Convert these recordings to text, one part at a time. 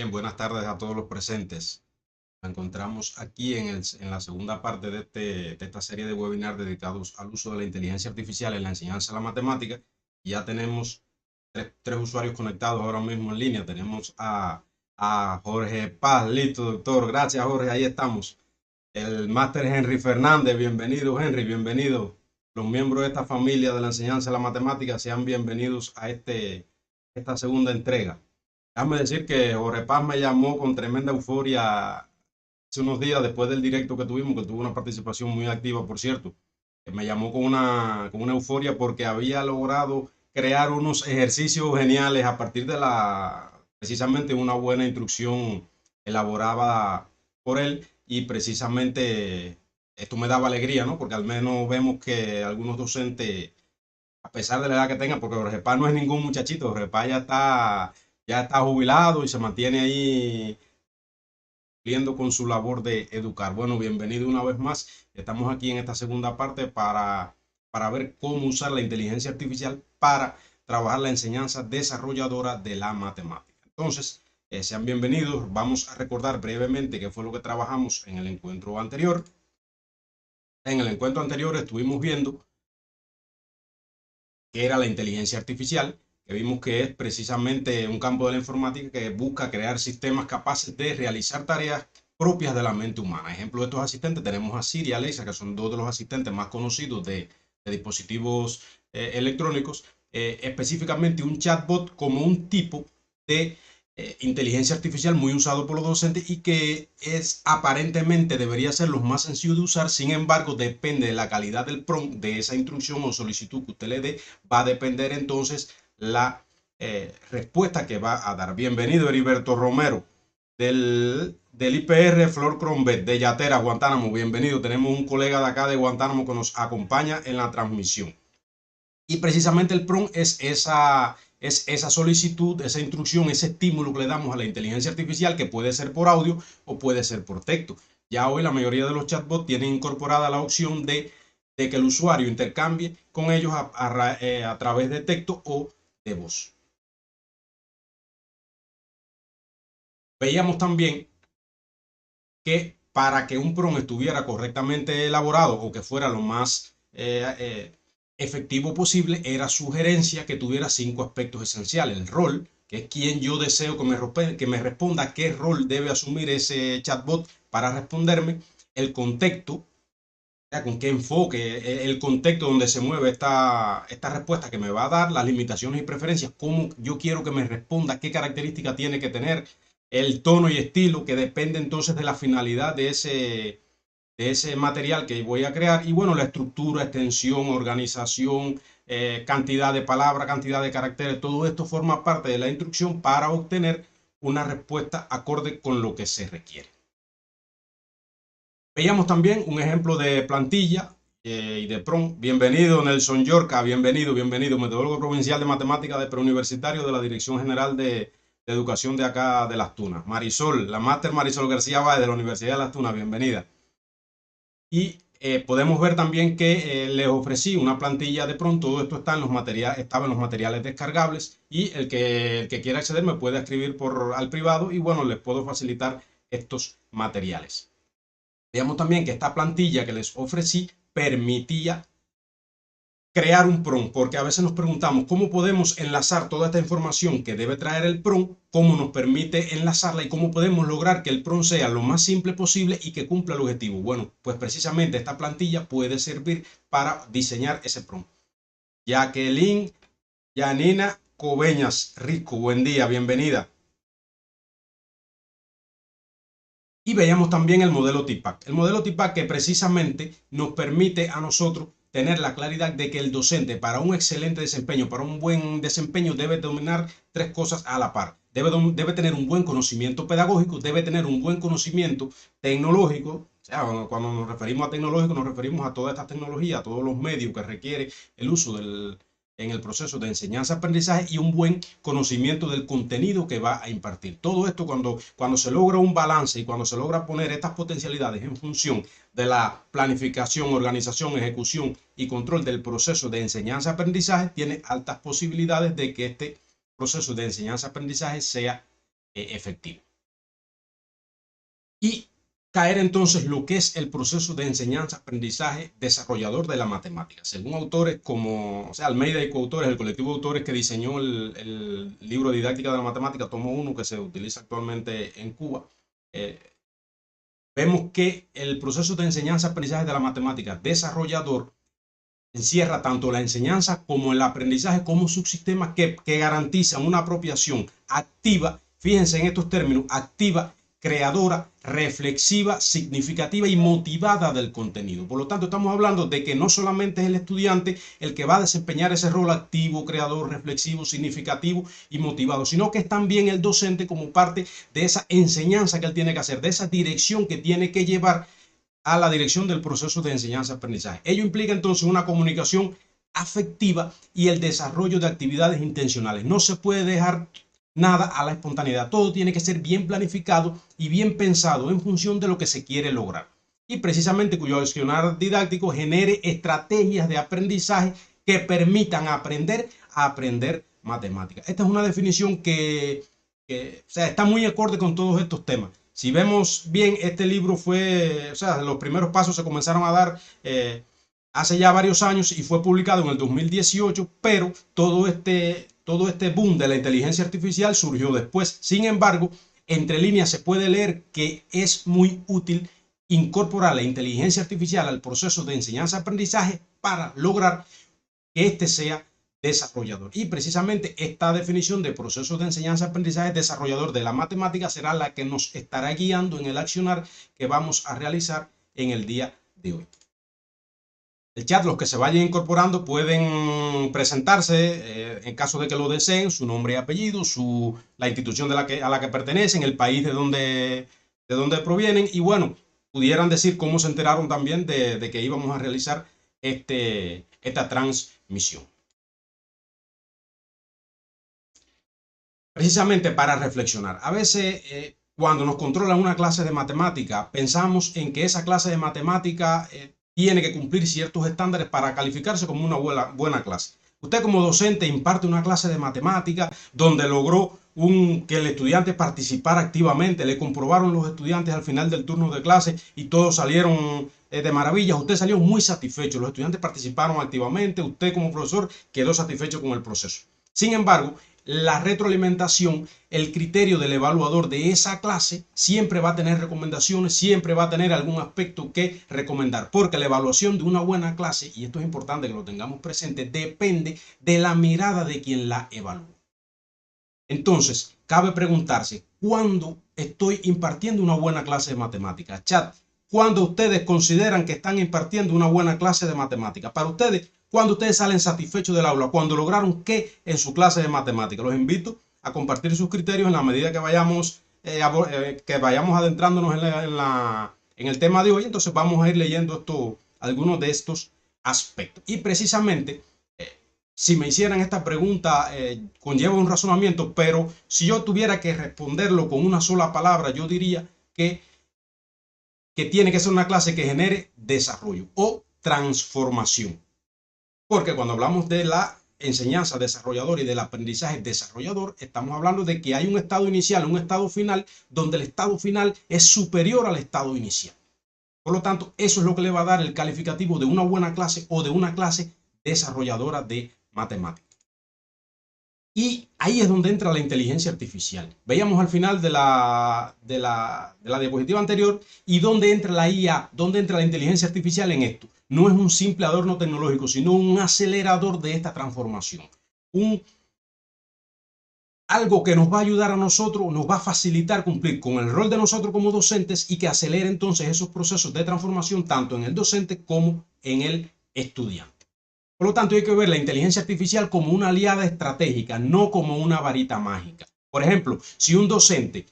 Bien, buenas tardes a todos los presentes. Nos encontramos aquí en la segunda parte de esta serie de webinars dedicados al uso de la inteligencia artificial en la enseñanza de la matemática. Ya tenemos tres usuarios conectados ahora mismo en línea. Tenemos a Jorge Paz, listo, doctor. Gracias, Jorge, ahí estamos. El máster Henry Fernández, bienvenido, Henry, bienvenido. Los miembros de esta familia de la enseñanza de la matemática sean bienvenidos a esta segunda entrega. Déjame decir que Jorge Paz me llamó con tremenda euforia hace unos días después del directo que tuvimos, que tuvo una participación muy activa, por cierto. Me llamó con una euforia porque había logrado crear unos ejercicios geniales a partir de precisamente una buena instrucción elaborada por él y precisamente esto me daba alegría, ¿no? Porque al menos vemos que algunos docentes, a pesar de la edad que tengan, porque Jorge Paz no es ningún muchachito, Jorge Paz ya está jubilado y se mantiene ahí cumpliendo con su labor de educar. Bueno, bienvenido una vez más. Estamos aquí en esta segunda parte para ver cómo usar la inteligencia artificial para trabajar la enseñanza desarrolladora de la matemática. Entonces, sean bienvenidos. Vamos a recordar brevemente qué fue lo que trabajamos en el encuentro anterior. En el encuentro anterior estuvimos viendo qué era la inteligencia artificial, que vimos que es precisamente un campo de la informática que busca crear sistemas capaces de realizar tareas propias de la mente humana. Ejemplo de estos asistentes tenemos a Siri y Alexa, que son dos de los asistentes más conocidos de dispositivos electrónicos, específicamente un chatbot como un tipo de inteligencia artificial muy usado por los docentes y que es aparentemente debería ser lo más sencillo de usar. Sin embargo, depende de la calidad del prompt de esa instrucción o solicitud que usted le dé, va a depender entonces la respuesta que va a dar. Bienvenido, Heriberto Romero, del IPR Flor Crombet, de Yatera, Guantánamo. Bienvenido. Tenemos un colega de acá de Guantánamo que nos acompaña en la transmisión. Y precisamente el prompt es esa solicitud, esa instrucción, ese estímulo que le damos a la inteligencia artificial, que puede ser por audio o puede ser por texto. Ya hoy la mayoría de los chatbots tienen incorporada la opción de que el usuario intercambie con ellos a través de texto o de voz. Veíamos también que para que un prompt estuviera correctamente elaborado o que fuera lo más efectivo posible, era sugerencia que tuviera 5 aspectos esenciales. El rol, que es quien yo deseo que me responda, qué rol debe asumir ese chatbot para responderme. El contexto, con qué enfoque, el contexto donde se mueve esta respuesta que me va a dar, las limitaciones y preferencias, cómo yo quiero que me responda, qué características tiene que tener, el tono y estilo, que depende entonces de la finalidad de ese material que voy a crear. Y bueno, la estructura, extensión, organización, cantidad de palabras, cantidad de caracteres, todo esto forma parte de la instrucción para obtener una respuesta acorde con lo que se requiere. Veíamos también un ejemplo de plantilla y de prompt. Bienvenido, Nelson Yorca, bienvenido, metodólogo provincial de matemáticas de preuniversitario de la Dirección General de Educación de acá de Las Tunas. Marisol, la máster Marisol García Báez de la Universidad de Las Tunas, bienvenida. Y podemos ver también que les ofrecí una plantilla de prompt. Todo esto está en los materiales, estaba en los materiales descargables, y el que quiera acceder me puede escribir al privado y bueno, les puedo facilitar estos materiales. Veamos también que esta plantilla que les ofrecí permitía crear un prompt, porque a veces nos preguntamos cómo podemos enlazar toda esta información que debe traer el prompt, cómo nos permite enlazarla y cómo podemos lograr que el prompt sea lo más simple posible y que cumpla el objetivo. Bueno, pues precisamente esta plantilla puede servir para diseñar ese prompt. Jacqueline Yanina Coveñas Rico, buen día, bienvenida. Y veíamos también el modelo TIPAC. El modelo TIPAC que precisamente nos permite a nosotros tener la claridad de que el docente, para un excelente desempeño, para un buen desempeño, debe dominar 3 cosas a la par. Debe tener un buen conocimiento pedagógico, debe tener un buen conocimiento tecnológico. O sea, cuando nos referimos a tecnológico, nos referimos a toda esta tecnología, a todos los medios que requiere el uso en el proceso de enseñanza-aprendizaje, y un buen conocimiento del contenido que va a impartir. Todo esto, cuando se logra un balance y cuando se logra poner estas potencialidades en función de la planificación, organización, ejecución y control del proceso de enseñanza-aprendizaje, tiene altas posibilidades de que este proceso de enseñanza-aprendizaje sea efectivo. y caer entonces lo que es el proceso de enseñanza-aprendizaje desarrollador de la matemática. Según autores como, o sea, Almeida y coautores, el colectivo de autores que diseñó el libro de didáctica de la matemática, tomo 1, que se utiliza actualmente en Cuba, vemos que el proceso de enseñanza-aprendizaje de la matemática desarrollador encierra tanto la enseñanza como el aprendizaje como subsistema que garantiza una apropiación activa, fíjense en estos términos, activa, creadora, reflexiva, significativa y motivada del contenido. Por lo tanto, estamos hablando de que no solamente es el estudiante el que va a desempeñar ese rol activo, creador, reflexivo, significativo y motivado, sino que es también el docente como parte de esa enseñanza que él tiene que hacer, de esa dirección que tiene que llevar a la dirección del proceso de enseñanza-aprendizaje. Ello implica entonces una comunicación afectiva y el desarrollo de actividades intencionales. No se puede dejar nada a la espontaneidad. Todo tiene que ser bien planificado y bien pensado en función de lo que se quiere lograr. Y precisamente cuyo accionar didáctico genere estrategias de aprendizaje que permitan aprender a aprender matemáticas. Esta es una definición que o sea, está muy acorde con todos estos temas. Si vemos bien, este libro fue, o sea, los primeros pasos se comenzaron a dar hace ya varios años y fue publicado en el 2018, pero todo este boom de la inteligencia artificial surgió después. Sin embargo, entre líneas se puede leer que es muy útil incorporar la inteligencia artificial al proceso de enseñanza-aprendizaje para lograr que éste sea desarrollador. Y precisamente esta definición de proceso de enseñanza-aprendizaje desarrollador de la matemática será la que nos estará guiando en el accionar que vamos a realizar en el día de hoy. El chat, los que se vayan incorporando pueden presentarse, en caso de que lo deseen, su nombre y apellido, la institución a la que pertenecen, el país de donde provienen y bueno, pudieran decir cómo se enteraron también de que íbamos a realizar esta transmisión. Precisamente para reflexionar. A veces cuando nos controlan una clase de matemática, pensamos en que esa clase de matemática tiene que cumplir ciertos estándares para calificarse como una buena clase. Usted como docente imparte una clase de matemática donde logró que el estudiante participara activamente, le comprobaron los estudiantes al final del turno de clase y todos salieron de maravillas. Usted salió muy satisfecho, los estudiantes participaron activamente, usted como profesor quedó satisfecho con el proceso. Sin embargo, la retroalimentación, el criterio del evaluador de esa clase siempre va a tener recomendaciones, siempre va a tener algún aspecto que recomendar, porque la evaluación de una buena clase, y esto es importante que lo tengamos presente, depende de la mirada de quien la evalúa. Entonces, cabe preguntarse, ¿cuándo estoy impartiendo una buena clase de matemáticas? Chat, ¿cuándo ustedes consideran que están impartiendo una buena clase de matemáticas? Para ustedes, ¿cuándo ustedes salen satisfechos del aula? ¿Cuándo lograron qué en su clase de matemáticas? Los invito a compartir sus criterios en la medida que vayamos adentrándonos en el tema de hoy. Entonces vamos a ir leyendo algunos de estos aspectos. Y precisamente, si me hicieran esta pregunta, conlleva un razonamiento, pero si yo tuviera que responderlo con una sola palabra, yo diría que tiene que ser una clase que genere desarrollo o transformación. Porque cuando hablamos de la enseñanza desarrolladora y del aprendizaje desarrollador, estamos hablando de que hay un estado inicial, un estado final, donde el estado final es superior al estado inicial. Por lo tanto, eso es lo que le va a dar el calificativo de una buena clase o de una clase desarrolladora de matemáticas. Y ahí es donde entra la inteligencia artificial. Veíamos al final de la diapositiva anterior y dónde entra la IA, dónde entra la inteligencia artificial en esto. No es un simple adorno tecnológico, sino un acelerador de esta transformación. Algo que nos va a ayudar a nosotros, nos va a facilitar cumplir con el rol de nosotros como docentes y que acelere entonces esos procesos de transformación tanto en el docente como en el estudiante. Por lo tanto, hay que ver la inteligencia artificial como una aliada estratégica, no como una varita mágica. Por ejemplo, si un docente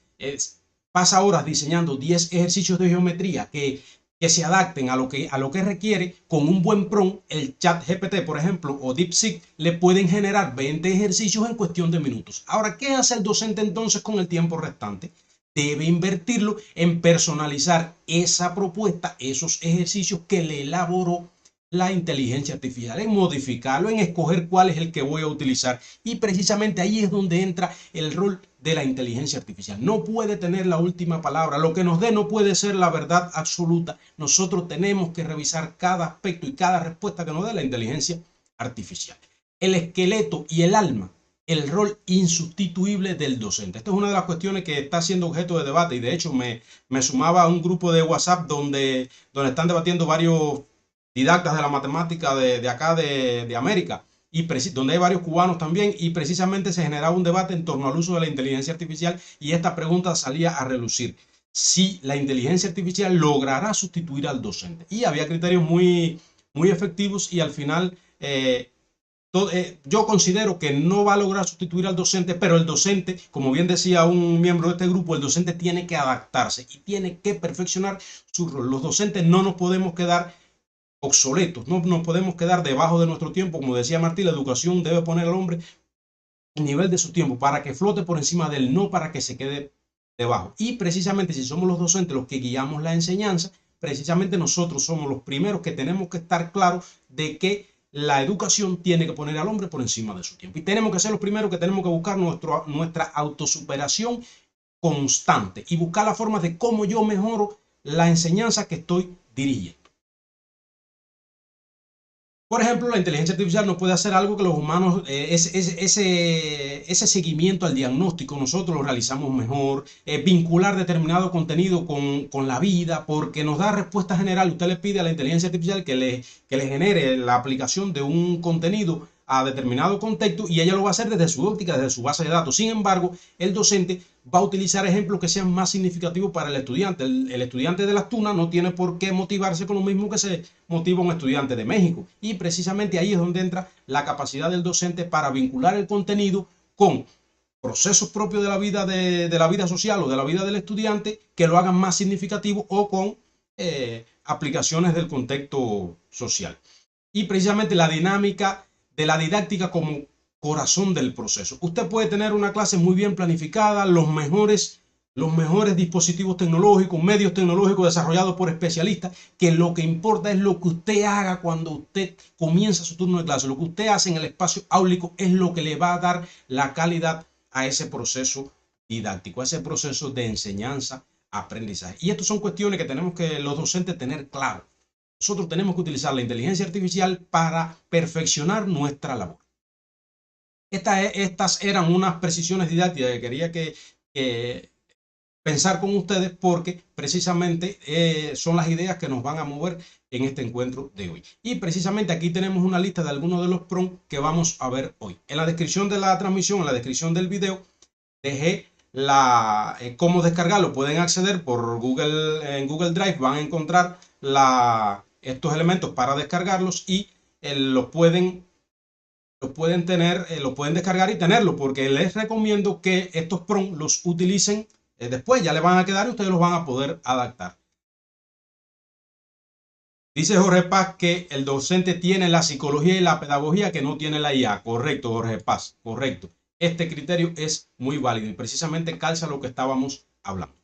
pasa horas diseñando 10 ejercicios de geometría que se adapten a lo que requiere, con un buen prompt, el chat GPT, por ejemplo, o DeepSeek, le pueden generar 20 ejercicios en cuestión de minutos. Ahora, ¿qué hace el docente entonces con el tiempo restante? Debe invertirlo en personalizar esa propuesta, esos ejercicios que le elaboró la inteligencia artificial, en modificarlo, en escoger cuál es el que voy a utilizar. Y precisamente ahí es donde entra el rol de la inteligencia artificial. No puede tener la última palabra. Lo que nos dé no puede ser la verdad absoluta. Nosotros tenemos que revisar cada aspecto y cada respuesta que nos dé la inteligencia artificial. El esqueleto y el alma, el rol insustituible del docente. Esto es una de las cuestiones que está siendo objeto de debate y de hecho me sumaba a un grupo de WhatsApp donde están debatiendo varios didactas de la matemática de acá de América, y donde hay varios cubanos también, y precisamente se generaba un debate en torno al uso de la inteligencia artificial y esta pregunta salía a relucir: si la inteligencia artificial logrará sustituir al docente. Y había criterios muy efectivos y al final yo considero que no va a lograr sustituir al docente, pero el docente, como bien decía un miembro de este grupo, el docente tiene que adaptarse y tiene que perfeccionar su rol. Los docentes no nos podemos quedar obsoletos, no nos podemos quedar debajo de nuestro tiempo. Como decía Martí, la educación debe poner al hombre a nivel de su tiempo para que flote por encima de él, no para que se quede debajo. Y precisamente si somos los docentes los que guiamos la enseñanza, precisamente nosotros somos los primeros que tenemos que estar claros de que la educación tiene que poner al hombre por encima de su tiempo. Y tenemos que ser los primeros que tenemos que buscar nuestra autosuperación constante y buscar la forma de cómo yo mejoro la enseñanza que estoy dirigiendo. Por ejemplo, la inteligencia artificial no puede hacer algo que los humanos, ese seguimiento al diagnóstico, nosotros lo realizamos mejor, vincular determinado contenido con la vida, porque nos da respuesta general. Usted le pide a la inteligencia artificial que le genere la aplicación de un contenido a determinado contexto y ella lo va a hacer desde su óptica, desde su base de datos. Sin embargo, el docente va a utilizar ejemplos que sean más significativos para el estudiante. El estudiante de las Tunas no tiene por qué motivarse con lo mismo que se motiva un estudiante de México. Y precisamente ahí es donde entra la capacidad del docente para vincular el contenido con procesos propios de la vida social o de la vida del estudiante que lo hagan más significativo, o con aplicaciones del contexto social. Y precisamente la dinámica de la didáctica como corazón del proceso. Usted puede tener una clase muy bien planificada, los mejores dispositivos tecnológicos, medios tecnológicos desarrollados por especialistas, que lo que importa es lo que usted haga cuando usted comienza su turno de clase. Lo que usted hace en el espacio áulico es lo que le va a dar la calidad a ese proceso didáctico, a ese proceso de enseñanza, aprendizaje. Y estas son cuestiones que tenemos que los docentes tener claro. Nosotros tenemos que utilizar la inteligencia artificial para perfeccionar nuestra labor. Estas eran unas precisiones didácticas que quería que pensar con ustedes, porque precisamente son las ideas que nos van a mover en este encuentro de hoy. Y precisamente aquí tenemos una lista de algunos de los prompts que vamos a ver hoy. En la descripción de la transmisión, en la descripción del video, dejé cómo descargarlo. Pueden acceder por Google, en Google Drive van a encontrar estos elementos para descargarlos y los pueden tener, lo pueden descargar y tenerlo, porque les recomiendo que estos prompts los utilicen después. Ya le van a quedar y ustedes los van a poder adaptar. Dice Jorge Paz que el docente tiene la psicología y la pedagogía que no tiene la IA. Correcto, Jorge Paz, correcto. Este criterio es muy válido y precisamente calza lo que estábamos hablando.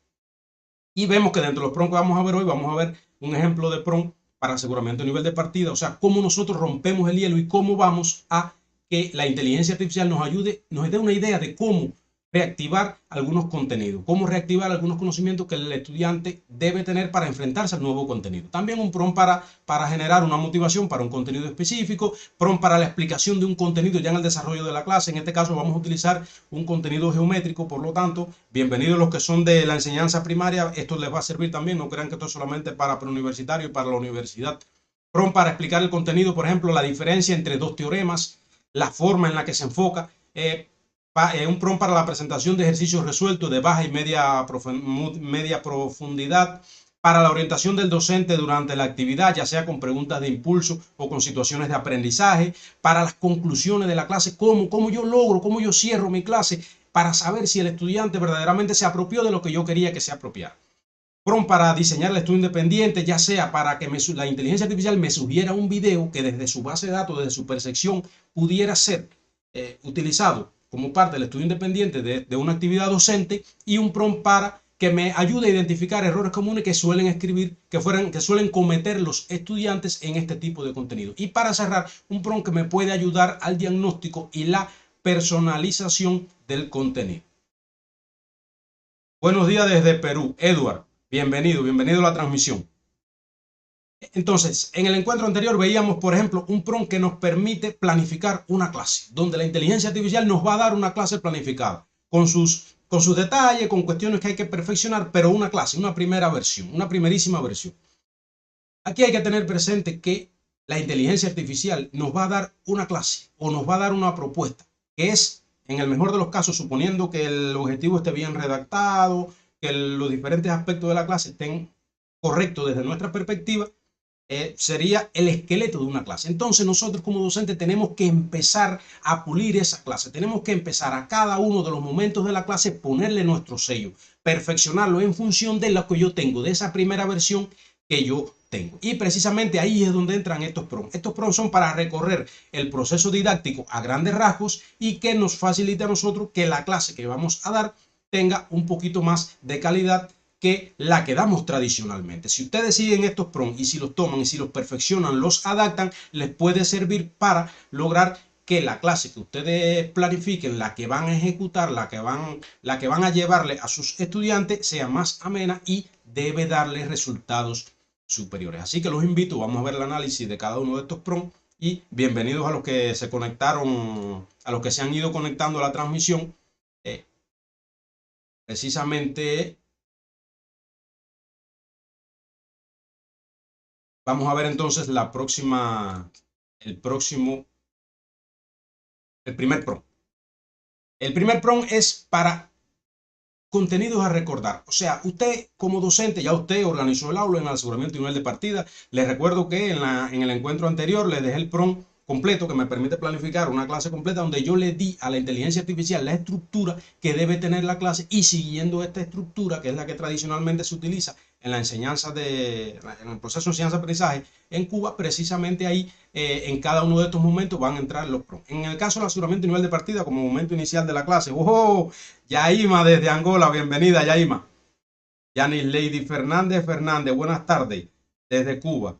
Y vemos que dentro de los prompts que vamos a ver hoy, vamos a ver un ejemplo de prompt para aseguramiento a nivel de partida, o sea, cómo nosotros rompemos el hielo y cómo vamos a que la inteligencia artificial nos ayude, nos dé una idea de cómo reactivar algunos contenidos, cómo reactivar algunos conocimientos que el estudiante debe tener para enfrentarse al nuevo contenido. También un prompt para generar una motivación para un contenido específico, prompt para la explicación de un contenido ya en el desarrollo de la clase. En este caso vamos a utilizar un contenido geométrico, por lo tanto, bienvenidos los que son de la enseñanza primaria, esto les va a servir también, no crean que esto es solamente para preuniversitario y para la universidad. Prompt para explicar el contenido, por ejemplo, la diferencia entre dos teoremas, la forma en la que se enfoca, un prompt para la presentación de ejercicios resueltos de baja y media profundidad, para la orientación del docente durante la actividad, ya sea con preguntas de impulso o con situaciones de aprendizaje, para las conclusiones de la clase, cómo yo cierro mi clase, para saber si el estudiante verdaderamente se apropió de lo que yo quería que se apropiara. Prompt para diseñar el estudio independiente, ya sea para que la inteligencia artificial me sugiera un video que desde su base de datos, desde su percepción, pudiera ser utilizado como parte del estudio independiente de una actividad docente, y un prompt para que me ayude a identificar errores comunes que suelen escribir, que suelen cometer los estudiantes en este tipo de contenido. Y para cerrar, un prompt que me puede ayudar al diagnóstico y la personalización del contenido. Buenos días desde Perú, Edward. Bienvenido, bienvenido a la transmisión. Entonces, en el encuentro anterior veíamos, por ejemplo, un prompt que nos permite planificar una clase, donde la inteligencia artificial nos va a dar una clase planificada, con sus detalles, con cuestiones que hay que perfeccionar, pero una clase, una primera versión, una primerísima versión. Aquí hay que tener presente que la inteligencia artificial nos va a dar una clase o nos va a dar una propuesta, que es, en el mejor de los casos, suponiendo que el objetivo esté bien redactado, que los diferentes aspectos de la clase estén correctos desde nuestra perspectiva, sería el esqueleto de una clase. Entonces nosotros como docentes tenemos que empezar a pulir esa clase, tenemos que empezar a cada uno de los momentos de la clase ponerle nuestro sello, perfeccionarlo en función de lo que yo tengo, de esa primera versión que yo tengo. Y precisamente ahí es donde entran estos prompts. Estos prompts son para recorrer el proceso didáctico a grandes rasgos y que nos facilite a nosotros que la clase que vamos a dar tenga un poquito más de calidad que la que damos tradicionalmente. Si ustedes siguen estos prompts y si los toman y si los perfeccionan, los adaptan, les puede servir para lograr que la clase que ustedes planifiquen, la que van a ejecutar, la que van a llevarle a sus estudiantes, sea más amena y debe darles resultados superiores. Así que los invito, vamos a ver el análisis de cada uno de estos prompts y bienvenidos a los que se conectaron, a los que se han ido conectando a la transmisión. Precisamente vamos a ver entonces el próximo, el primer prompt. El primer prompt es para contenidos a recordar. O sea, usted como docente, ya usted organizó el aula en el aseguramiento y nivel de partida. Les recuerdo que en el encuentro anterior les dejé el prompt completo que me permite planificar una clase completa donde yo le di a la inteligencia artificial la estructura que debe tener la clase y siguiendo esta estructura, que es la que tradicionalmente se utiliza en la enseñanza en el proceso de enseñanza-aprendizaje en Cuba, precisamente ahí en cada uno de estos momentos van a entrar los prompts. En el caso del aseguramiento y nivel de partida como momento inicial de la clase, ¡oh! Yaima desde Angola, bienvenida Yaima. Yanis Lady Fernández Fernández, buenas tardes. Desde Cuba.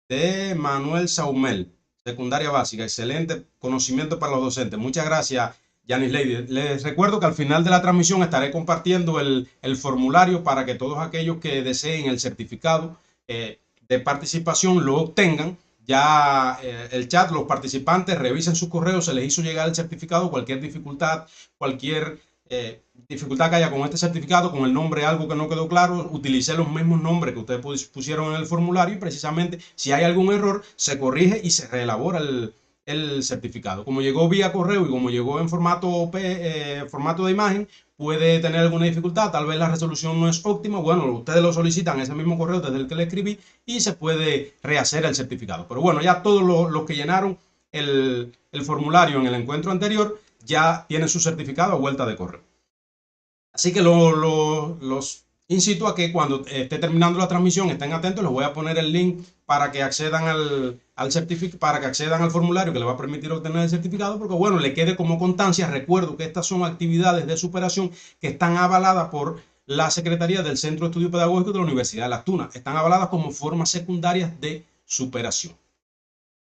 De Manuel Saumel, secundaria básica, excelente conocimiento para los docentes. Muchas gracias, Yanis Lady. Les recuerdo que al final de la transmisión estaré compartiendo el formulario para que todos aquellos que deseen el certificado de participación lo obtengan. Ya el chat, los participantes revisen sus correos, se les hizo llegar el certificado, cualquier dificultad que haya con este certificado, con el nombre, algo que no quedó claro, utilicé los mismos nombres que ustedes pusieron en el formulario y precisamente si hay algún error se corrige y se reelabora el certificado. Como llegó vía correo y como llegó en formato de imagen, puede tener alguna dificultad, tal vez la resolución no es óptima, bueno, ustedes lo solicitan ese mismo correo desde el que le escribí y se puede rehacer el certificado. Pero bueno, ya todos los que llenaron el formulario en el encuentro anterior ya tienen su certificado a vuelta de correo. Así que los incito a que cuando esté terminando la transmisión estén atentos. Les voy a poner el link para que accedan para que accedan al formulario que les va a permitir obtener el certificado, porque bueno, le quede como constancia. Recuerdo que estas son actividades de superación que están avaladas por la Secretaría del Centro de Estudio Pedagógico de la Universidad de Las Tunas. Están avaladas como formas secundarias de superación.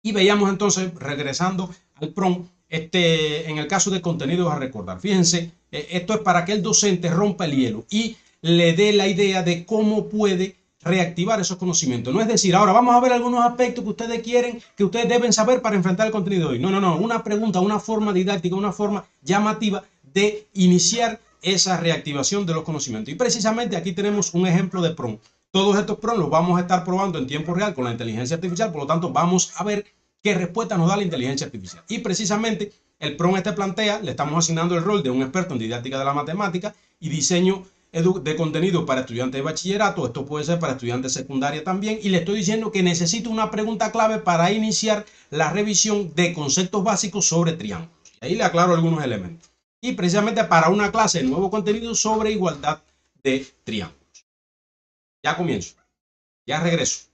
Y veíamos entonces, regresando al PROM, en el caso de contenidos a recordar. Fíjense, esto es para que el docente rompa el hielo y le dé la idea de cómo puede reactivar esos conocimientos. No es decir, ahora vamos a ver algunos aspectos que ustedes quieren, que ustedes deben saber para enfrentar el contenido de hoy. No, no, no. Una pregunta, una forma didáctica, una forma llamativa de iniciar esa reactivación de los conocimientos. Y precisamente aquí tenemos un ejemplo de PROM. Todos estos prompts los vamos a estar probando en tiempo real con la inteligencia artificial, por lo tanto vamos a ver qué respuesta nos da la inteligencia artificial. Y precisamente el prompt plantea, le estamos asignando el rol de un experto en didáctica de la matemática y diseño de contenido para estudiantes de bachillerato. Esto puede ser para estudiantes de secundaria también. Y le estoy diciendo que necesito una pregunta clave para iniciar la revisión de conceptos básicos sobre triángulos. Y ahí le aclaro algunos elementos. Y precisamente para una clase de nuevo contenido sobre igualdad de triángulos. Ya comienzo. Ya regreso.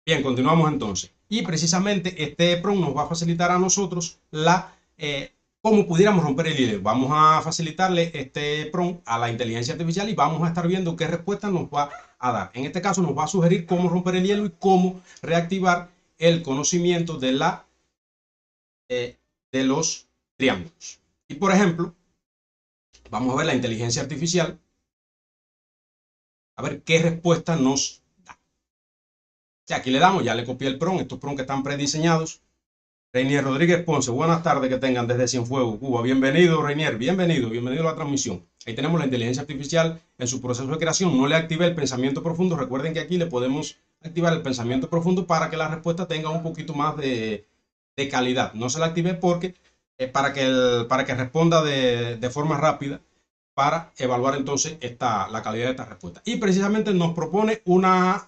Bien, continuamos entonces. Y precisamente este prompt nos va a facilitar a nosotros cómo pudiéramos romper el hielo. Vamos a facilitarle este prompt a la inteligencia artificial y vamos a estar viendo qué respuesta nos va a dar. En este caso nos va a sugerir cómo romper el hielo y cómo reactivar el conocimiento de los triángulos. Y por ejemplo, vamos a ver la inteligencia artificial, a ver qué respuesta nos da. O sea, aquí le damos, ya le copié el prompt, estos prompts que están prediseñados. Reinier Rodríguez Ponce, buenas tardes que tengan desde Cienfuegos, Cuba. Bienvenido, Reinier, bienvenido a la transmisión. Ahí tenemos la inteligencia artificial en su proceso de creación. No le activé el pensamiento profundo. Recuerden que aquí le podemos activar el pensamiento profundo para que la respuesta tenga un poquito más de calidad. No se la activé porque para que responda de forma rápida para evaluar entonces la calidad de esta respuesta. Y precisamente nos propone una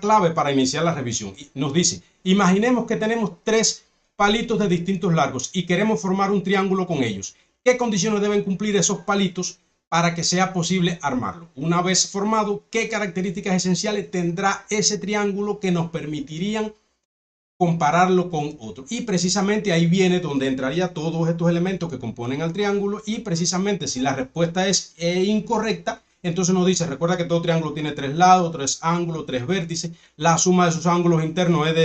clave para iniciar la revisión. Y nos dice, imaginemos que tenemos 3 palitos de distintos largos y queremos formar un triángulo con ellos. ¿Qué condiciones deben cumplir esos palitos para que sea posible armarlo? Una vez formado, ¿qué características esenciales tendrá ese triángulo que nos permitirían compararlo con otro? Y precisamente ahí viene donde entraría todos estos elementos que componen al triángulo. Y precisamente si la respuesta es incorrecta, entonces nos dice, recuerda que todo triángulo tiene 3 lados, 3 ángulos, 3 vértices. La suma de sus ángulos internos es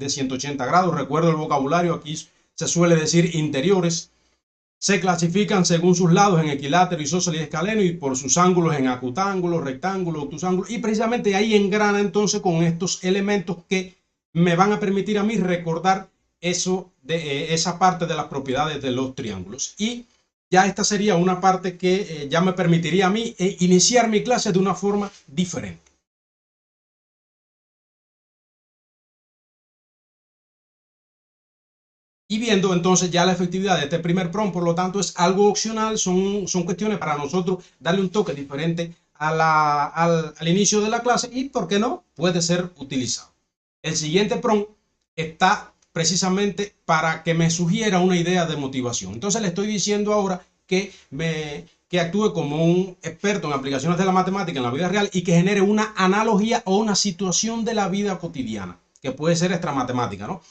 de 180 grados. Recuerdo el vocabulario, aquí se suele decir interiores. Se clasifican según sus lados en equilátero, isósceles y escaleno, y por sus ángulos en acutángulo, rectángulo, obtusángulo. Y precisamente ahí engrana entonces con estos elementos que me van a permitir a mí recordar esa parte de las propiedades de los triángulos. Y ya esta sería una parte que ya me permitiría a mí iniciar mi clase de una forma diferente. Y viendo entonces ya la efectividad de este primer prompt, por lo tanto es algo opcional, son cuestiones para nosotros darle un toque diferente al inicio de la clase y, ¿por qué no?, puede ser utilizado. El siguiente prompt está precisamente para que me sugiera una idea de motivación. Entonces le estoy diciendo ahora que actúe como un experto en aplicaciones de la matemática en la vida real y que genere una analogía o una situación de la vida cotidiana, que puede ser extramatemática, ¿no?,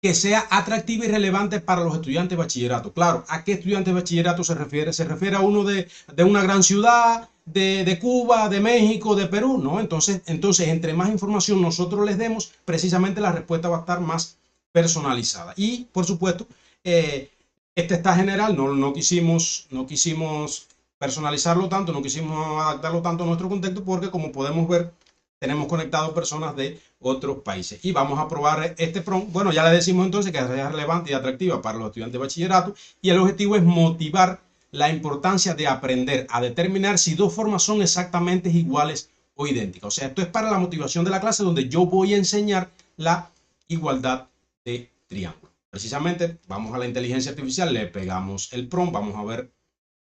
que sea atractiva y relevante para los estudiantes de bachillerato. Claro, ¿a qué estudiante de bachillerato se refiere? ¿Se refiere a uno de una gran ciudad, de Cuba, de México, de Perú? No, entonces, entre más información nosotros les demos, precisamente la respuesta va a estar más personalizada. Y, por supuesto, este está general, no quisimos personalizarlo tanto, no quisimos adaptarlo tanto a nuestro contexto porque, como podemos ver, tenemos conectados personas de otros países. Y vamos a probar este prompt. Bueno, ya le decimos entonces que es relevante y atractiva para los estudiantes de bachillerato y el objetivo es motivar la importancia de aprender a determinar si 2 formas son exactamente iguales o idénticas. O sea, esto es para la motivación de la clase donde yo voy a enseñar la igualdad de triángulos. Precisamente, vamos a la inteligencia artificial, le pegamos el prompt, vamos a ver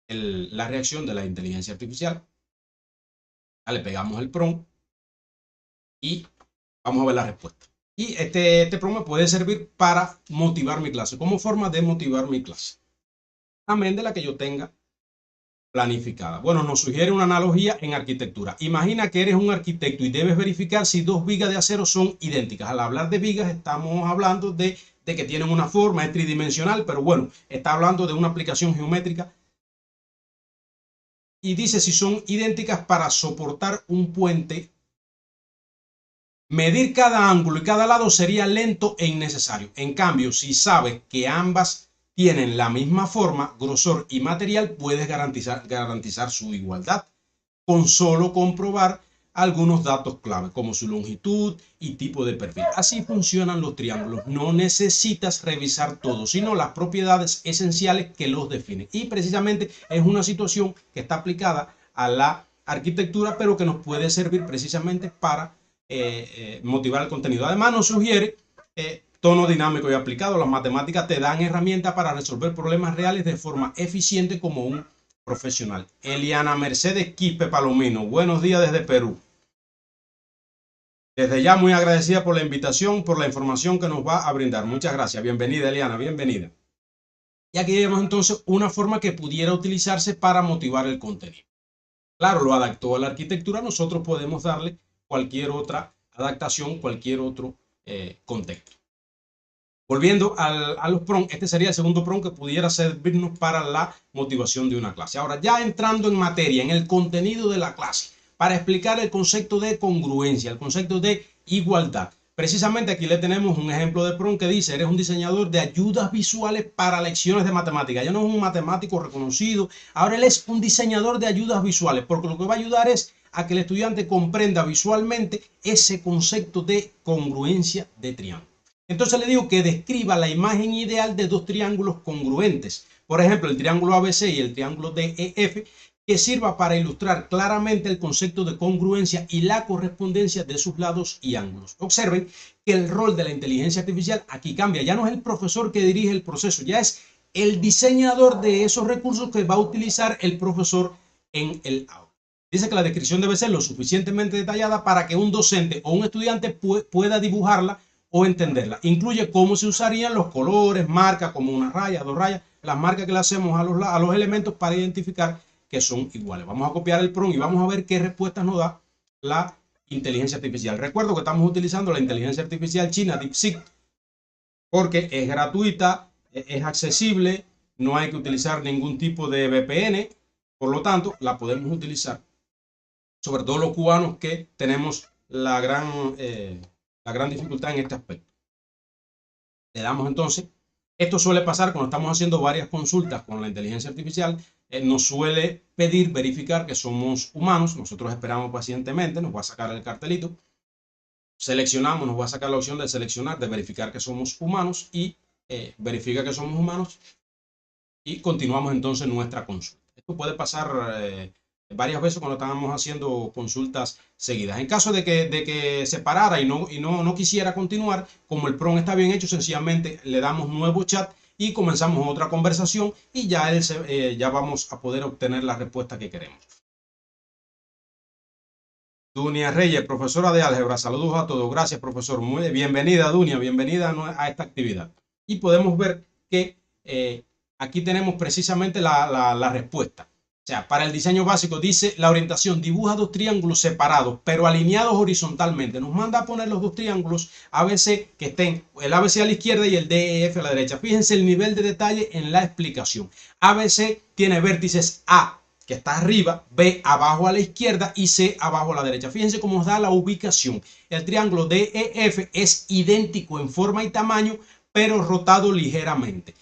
la reacción de la inteligencia artificial. Ya le pegamos el prompt y vamos a ver la respuesta. Y este prompt me puede servir para motivar mi clase, como forma de motivar mi clase, amén de la que yo tenga planificada. Bueno, nos sugiere una analogía en arquitectura. Imagina que eres un arquitecto y debes verificar si 2 vigas de acero son idénticas. Al hablar de vigas estamos hablando de que tienen una forma, es tridimensional, pero bueno, está hablando de una aplicación geométrica. Y dice si son idénticas para soportar un puente. Medir cada ángulo y cada lado sería lento e innecesario. En cambio, si sabes que ambas tienen la misma forma, grosor y material, puedes garantizar su igualdad con solo comprobar algunos datos clave, como su longitud y tipo de perfil. Así funcionan los triángulos. No necesitas revisar todo, sino las propiedades esenciales que los definen. Y precisamente es una situación que está aplicada a la arquitectura, pero que nos puede servir precisamente para motivar el contenido. Además nos sugiere tono dinámico y aplicado. Las matemáticas te dan herramientas para resolver problemas reales de forma eficiente como un profesional. Eliana Mercedes Quispe Palomino, buenos días desde Perú. Desde ya muy agradecida por la invitación, por la información que nos va a brindar. Muchas gracias. Bienvenida, Eliana, bienvenida. Y aquí tenemos entonces una forma que pudiera utilizarse para motivar el contenido. Claro, lo adaptó a la arquitectura, nosotros podemos darle cualquier otra adaptación, cualquier otro contexto. Volviendo a los PROM, este sería el segundo PROM que pudiera servirnos para la motivación de una clase. Ahora, ya entrando en materia, en el contenido de la clase, para explicar el concepto de congruencia, el concepto de igualdad. Precisamente aquí le tenemos un ejemplo de PROM que dice, eres un diseñador de ayudas visuales para lecciones de matemáticas. Ya no es un matemático reconocido, ahora él es un diseñador de ayudas visuales, porque lo que va a ayudar es a que el estudiante comprenda visualmente ese concepto de congruencia de triángulo. Entonces le digo que describa la imagen ideal de dos triángulos congruentes. Por ejemplo, el triángulo ABC y el triángulo DEF, que sirva para ilustrar claramente el concepto de congruencia y la correspondencia de sus lados y ángulos. Observen que el rol de la inteligencia artificial aquí cambia. Ya no es el profesor que dirige el proceso, ya es el diseñador de esos recursos que va a utilizar el profesor en el aula. Dice que la descripción debe ser lo suficientemente detallada para que un docente o un estudiante pueda dibujarla o entenderla. Incluye cómo se usarían los colores, marcas como una raya, dos rayas, las marcas que le hacemos a los elementos para identificar que son iguales. Vamos a copiar el prompt y vamos a ver qué respuestas nos da la inteligencia artificial. Recuerdo que estamos utilizando la inteligencia artificial china DeepSeek porque es gratuita, es accesible, no hay que utilizar ningún tipo de VPN, por lo tanto la podemos utilizar, sobre todo los cubanos que tenemos la gran dificultad en este aspecto. Le damos entonces, esto suele pasar cuando estamos haciendo varias consultas con la inteligencia artificial, nos suele pedir verificar que somos humanos, nosotros esperamos pacientemente, nos va a sacar el cartelito, seleccionamos, nos va a sacar la opción de seleccionar, de verificar que somos humanos y verifica que somos humanos y continuamos entonces nuestra consulta. Esto puede pasar varias veces cuando estamos haciendo consultas seguidas. En caso de que se parara y no quisiera continuar, como el prompt está bien hecho, sencillamente le damos nuevo chat y comenzamos otra conversación y ya, ya vamos a poder obtener la respuesta que queremos. Dunia Reyes, profesora de álgebra, saludos a todos. Gracias, profesor. Muy bienvenida, Dunia, bienvenida a esta actividad. Y podemos ver que aquí tenemos precisamente la respuesta. O sea, para el diseño básico dice la orientación, dibuja dos triángulos separados, pero alineados horizontalmente. Nos manda a poner los dos triángulos ABC que estén, el ABC a la izquierda y el DEF a la derecha. Fíjense el nivel de detalle en la explicación. ABC tiene vértices A, que está arriba, B abajo a la izquierda y C abajo a la derecha. Fíjense cómo nos da la ubicación. El triángulo DEF es idéntico en forma y tamaño, pero rotado ligeramente.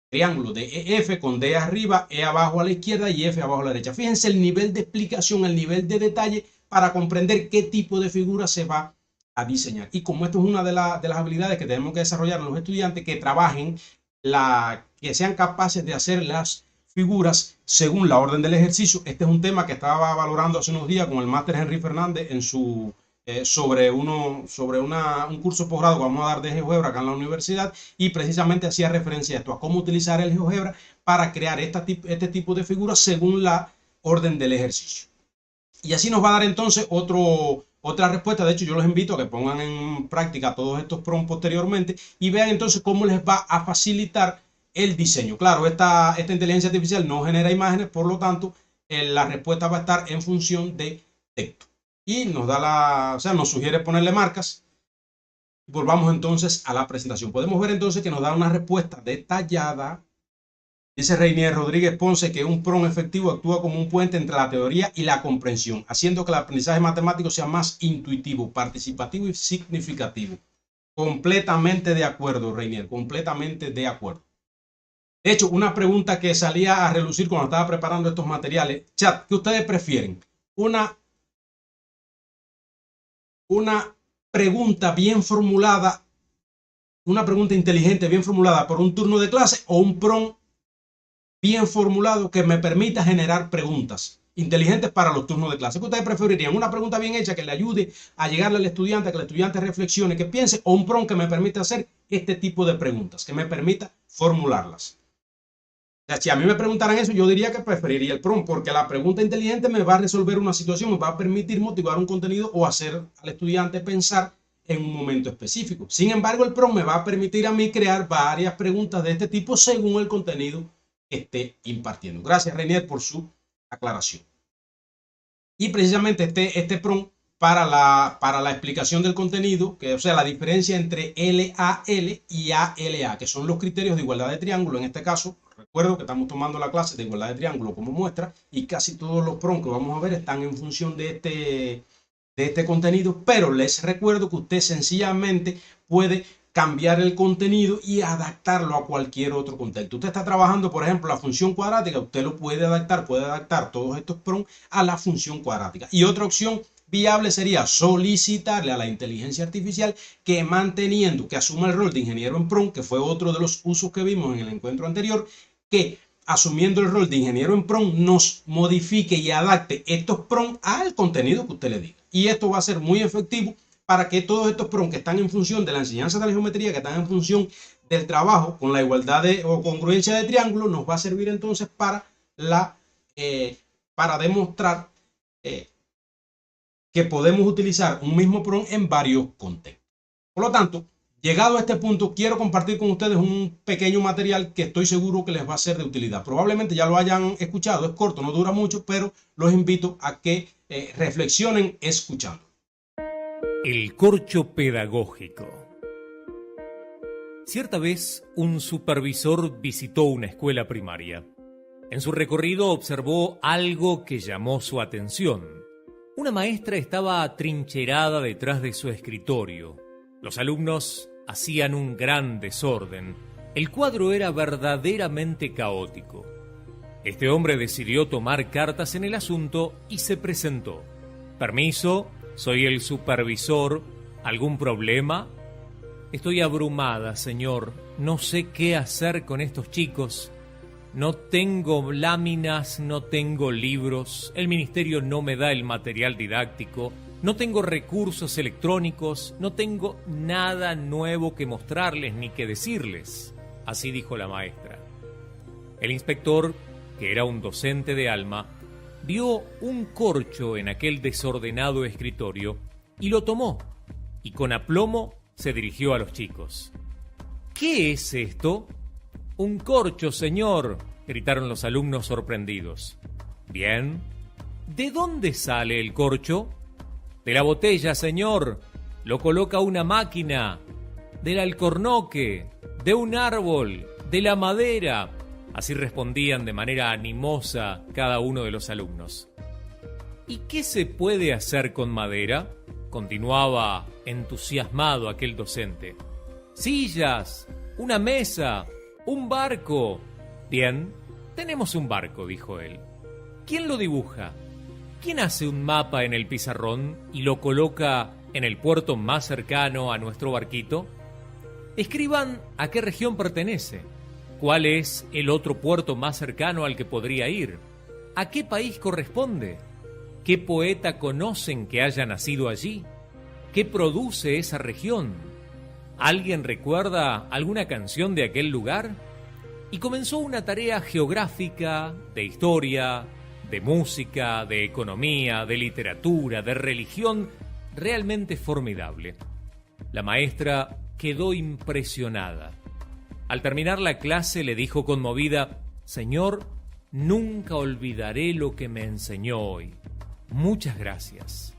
Triángulo de EF con D arriba, E abajo a la izquierda y F abajo a la derecha. Fíjense el nivel de explicación, el nivel de detalle para comprender qué tipo de figura se va a diseñar. Y como esto es una de las habilidades que tenemos que desarrollar los estudiantes, que trabajen, que sean capaces de hacer las figuras según la orden del ejercicio. Este es un tema que estaba valorando hace unos días con el máster Henry Fernández en su sobre un curso posgrado que vamos a dar de GeoGebra acá en la universidad, y precisamente hacía referencia a esto, a cómo utilizar el GeoGebra para crear este tipo de figuras según la orden del ejercicio. Y así nos va a dar entonces otra respuesta. De hecho, yo los invito a que pongan en práctica todos estos prompts posteriormente y vean entonces cómo les va a facilitar el diseño. Claro, esta inteligencia artificial no genera imágenes, por lo tanto, la respuesta va a estar en función de texto. Y nos da nos sugiere ponerle marcas. Volvamos entonces a la presentación. Podemos ver entonces que nos da una respuesta detallada. Dice Reinier Rodríguez Ponce que un prompt efectivo actúa como un puente entre la teoría y la comprensión, haciendo que el aprendizaje matemático sea más intuitivo, participativo y significativo. Completamente de acuerdo, Reinier, completamente de acuerdo. De hecho, una pregunta que salía a relucir cuando estaba preparando estos materiales, chat, ¿qué ustedes prefieren? Una pregunta bien formulada, una pregunta inteligente bien formulada por un turno de clase, o un prompt bien formulado que me permita generar preguntas inteligentes para los turnos de clase. ¿Qué ustedes preferirían? ¿Una pregunta bien hecha que le ayude a llegarle al estudiante, a que el estudiante reflexione, que piense, o un prompt que me permita hacer este tipo de preguntas, que me permita formularlas? O sea, si a mí me preguntaran eso, yo diría que preferiría el prompt, porque la pregunta inteligente me va a resolver una situación, me va a permitir motivar un contenido o hacer al estudiante pensar en un momento específico. Sin embargo, el prompt me va a permitir a mí crear varias preguntas de este tipo según el contenido que esté impartiendo. Gracias, Reinier, por su aclaración. Y precisamente este prompt para la explicación del contenido, que, o sea, la diferencia entre LAL y ALA, que son los criterios de igualdad de triángulo. En este caso, recuerdo que estamos tomando la clase de igualdad de triángulo como muestra y casi todos los PROM que vamos a ver están en función de este contenido, pero les recuerdo que usted sencillamente puede cambiar el contenido y adaptarlo a cualquier otro contexto. Usted está trabajando, por ejemplo, la función cuadrática, usted lo puede adaptar todos estos PROM a la función cuadrática. Y otra opción viable sería solicitarle a la inteligencia artificial que asuma el rol de ingeniero en PROM, que fue otro de los usos que vimos en el encuentro anterior, que asumiendo el rol de ingeniero en PROM nos modifique y adapte estos PROM al contenido que usted le diga. Y esto va a ser muy efectivo para que todos estos PROM que están en función de la enseñanza de la geometría, que están en función del trabajo con la igualdad o congruencia de triángulos, nos va a servir entonces para demostrar que podemos utilizar un mismo PROM en varios contextos. Por lo tanto, llegado a este punto, quiero compartir con ustedes un pequeño material que estoy seguro que les va a ser de utilidad. Probablemente ya lo hayan escuchado, es corto, no dura mucho, pero los invito a que reflexionen escuchando. El corcho pedagógico. Cierta vez, un supervisor visitó una escuela primaria. En su recorrido observó algo que llamó su atención. Una maestra estaba atrincherada detrás de su escritorio. Los alumnos hacían un gran desorden. El cuadro era verdaderamente caótico. Este hombre decidió tomar cartas en el asunto y se presentó. Permiso, soy el supervisor. ¿Algún problema? Estoy abrumada, señor. No sé qué hacer con estos chicos. No tengo láminas, no tengo libros. El ministerio no me da el material didáctico. No tengo recursos electrónicos. No tengo nada nuevo que mostrarles ni que decirles. Así dijo la maestra. El inspector, que era un docente de alma, vio un corcho en aquel desordenado escritorio y lo tomó, y con aplomo se dirigió a los chicos. ¿Qué es esto? Un corcho, señor, gritaron los alumnos sorprendidos. Bien. ¿De dónde sale el corcho? De la botella, señor. Lo coloca una máquina. Del alcornoque. De un árbol. De la madera. Así respondían de manera animosa cada uno de los alumnos. ¿Y qué se puede hacer con madera? Continuaba entusiasmado aquel docente. Sillas, una mesa, un barco. Bien, tenemos un barco, dijo él. ¿Quién lo dibuja? ¿Quién hace un mapa en el pizarrón y lo coloca en el puerto más cercano a nuestro barquito? Escriban a qué región pertenece. ¿Cuál es el otro puerto más cercano al que podría ir? ¿A qué país corresponde? ¿Qué poeta conocen que haya nacido allí? ¿Qué produce esa región? ¿Alguien recuerda alguna canción de aquel lugar? Y comenzó una tarea geográfica, de historia, de música, de economía, de literatura, de religión, realmente formidable. La maestra quedó impresionada. Al terminar la clase le dijo conmovida: «Señor, nunca olvidaré lo que me enseñó hoy. Muchas gracias».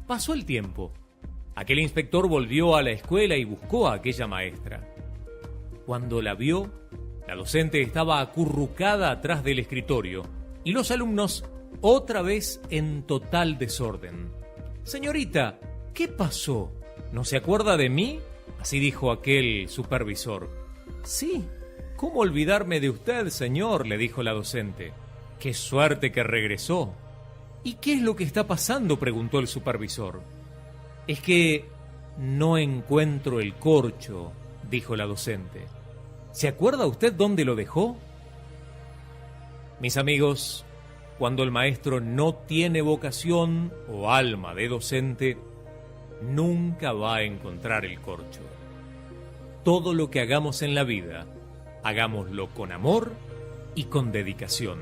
Pasó el tiempo. Aquel inspector volvió a la escuela y buscó a aquella maestra. Cuando la vio, la docente estaba acurrucada atrás del escritorio y los alumnos otra vez en total desorden. «Señorita, ¿qué pasó? ¿No se acuerda de mí?», así dijo aquel supervisor. «Sí, ¿cómo olvidarme de usted, señor?», le dijo la docente. «Qué suerte que regresó». «¿Y qué es lo que está pasando?», preguntó el supervisor. «Es que no encuentro el corcho», dijo la docente. «¿Se acuerda usted dónde lo dejó?». Mis amigos, cuando el maestro no tiene vocación o alma de docente, nunca va a encontrar el corcho. Todo lo que hagamos en la vida, hagámoslo con amor y con dedicación.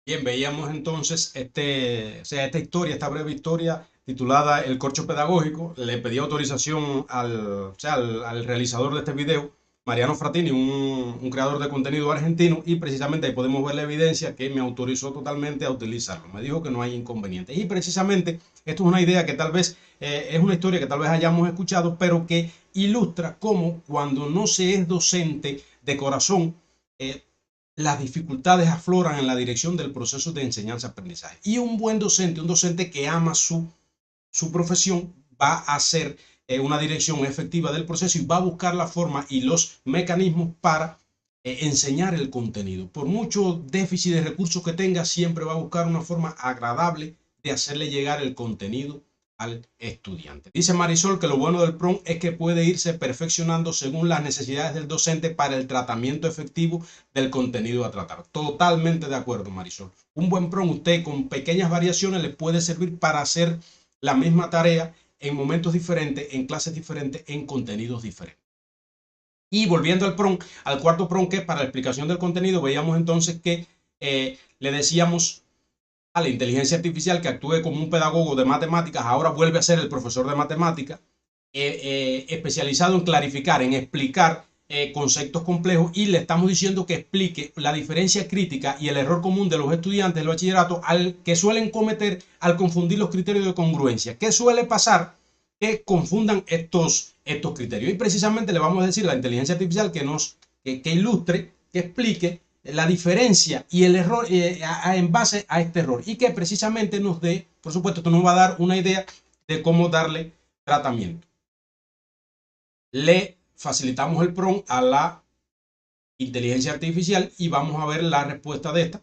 Bien, veíamos entonces esta breve historia titulada El corcho pedagógico. Le pedí autorización al realizador de este video Mariano Fratini, un creador de contenido argentino, y precisamente ahí podemos ver la evidencia que me autorizó totalmente a utilizarlo. Me dijo que no hay inconvenientes. Y precisamente esto es una idea que tal vez es una historia que tal vez hayamos escuchado, pero que ilustra cómo cuando no se es docente de corazón, las dificultades afloran en la dirección del proceso de enseñanza-aprendizaje. Y un buen docente, un docente que ama su profesión, va a hacer una dirección efectiva del proceso y va a buscar la forma y los mecanismos para enseñar el contenido. Por mucho déficit de recursos que tenga, siempre va a buscar una forma agradable de hacerle llegar el contenido al estudiante. Dice Marisol que lo bueno del PROM es que puede irse perfeccionando según las necesidades del docente para el tratamiento efectivo del contenido a tratar. Totalmente de acuerdo, Marisol. Un buen PROM, usted con pequeñas variaciones le puede servir para hacer la misma tarea en momentos diferentes, en clases diferentes, en contenidos diferentes. Y volviendo al PROM, al cuarto PROM, que es para la explicación del contenido, veíamos entonces que le decíamos a la inteligencia artificial que actúe como un pedagogo de matemáticas, ahora vuelve a ser el profesor de matemáticas, especializado en clarificar, en explicar conceptos complejos, y le estamos diciendo que explique la diferencia crítica y el error común de los estudiantes del bachillerato que suelen cometer al confundir los criterios de congruencia. ¿Qué suele pasar? Que confundan estos criterios. Y precisamente le vamos a decir a la inteligencia artificial que ilustre, que explique la diferencia y el error en base a este error, y que precisamente nos dé, por supuesto, esto nos va a dar una idea de cómo darle tratamiento. Le facilitamos el prompt a la inteligencia artificial y vamos a ver la respuesta de esta.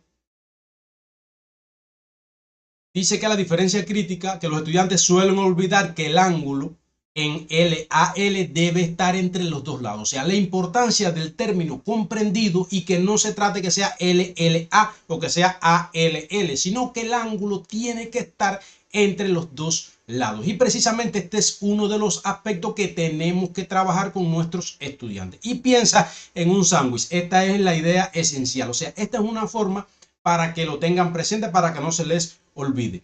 Dice que la diferencia crítica, que los estudiantes suelen olvidar que el ángulo en LAL debe estar entre los dos lados. O sea, la importancia del término comprendido, y que no se trate que sea LLA o que sea ALL, sino que el ángulo tiene que estar entre los dos lados. Y precisamente este es uno de los aspectos que tenemos que trabajar con nuestros estudiantes. Y piensa en un sándwich. Esta es la idea esencial. O sea, esta es una forma para que lo tengan presente, para que no se les olvide.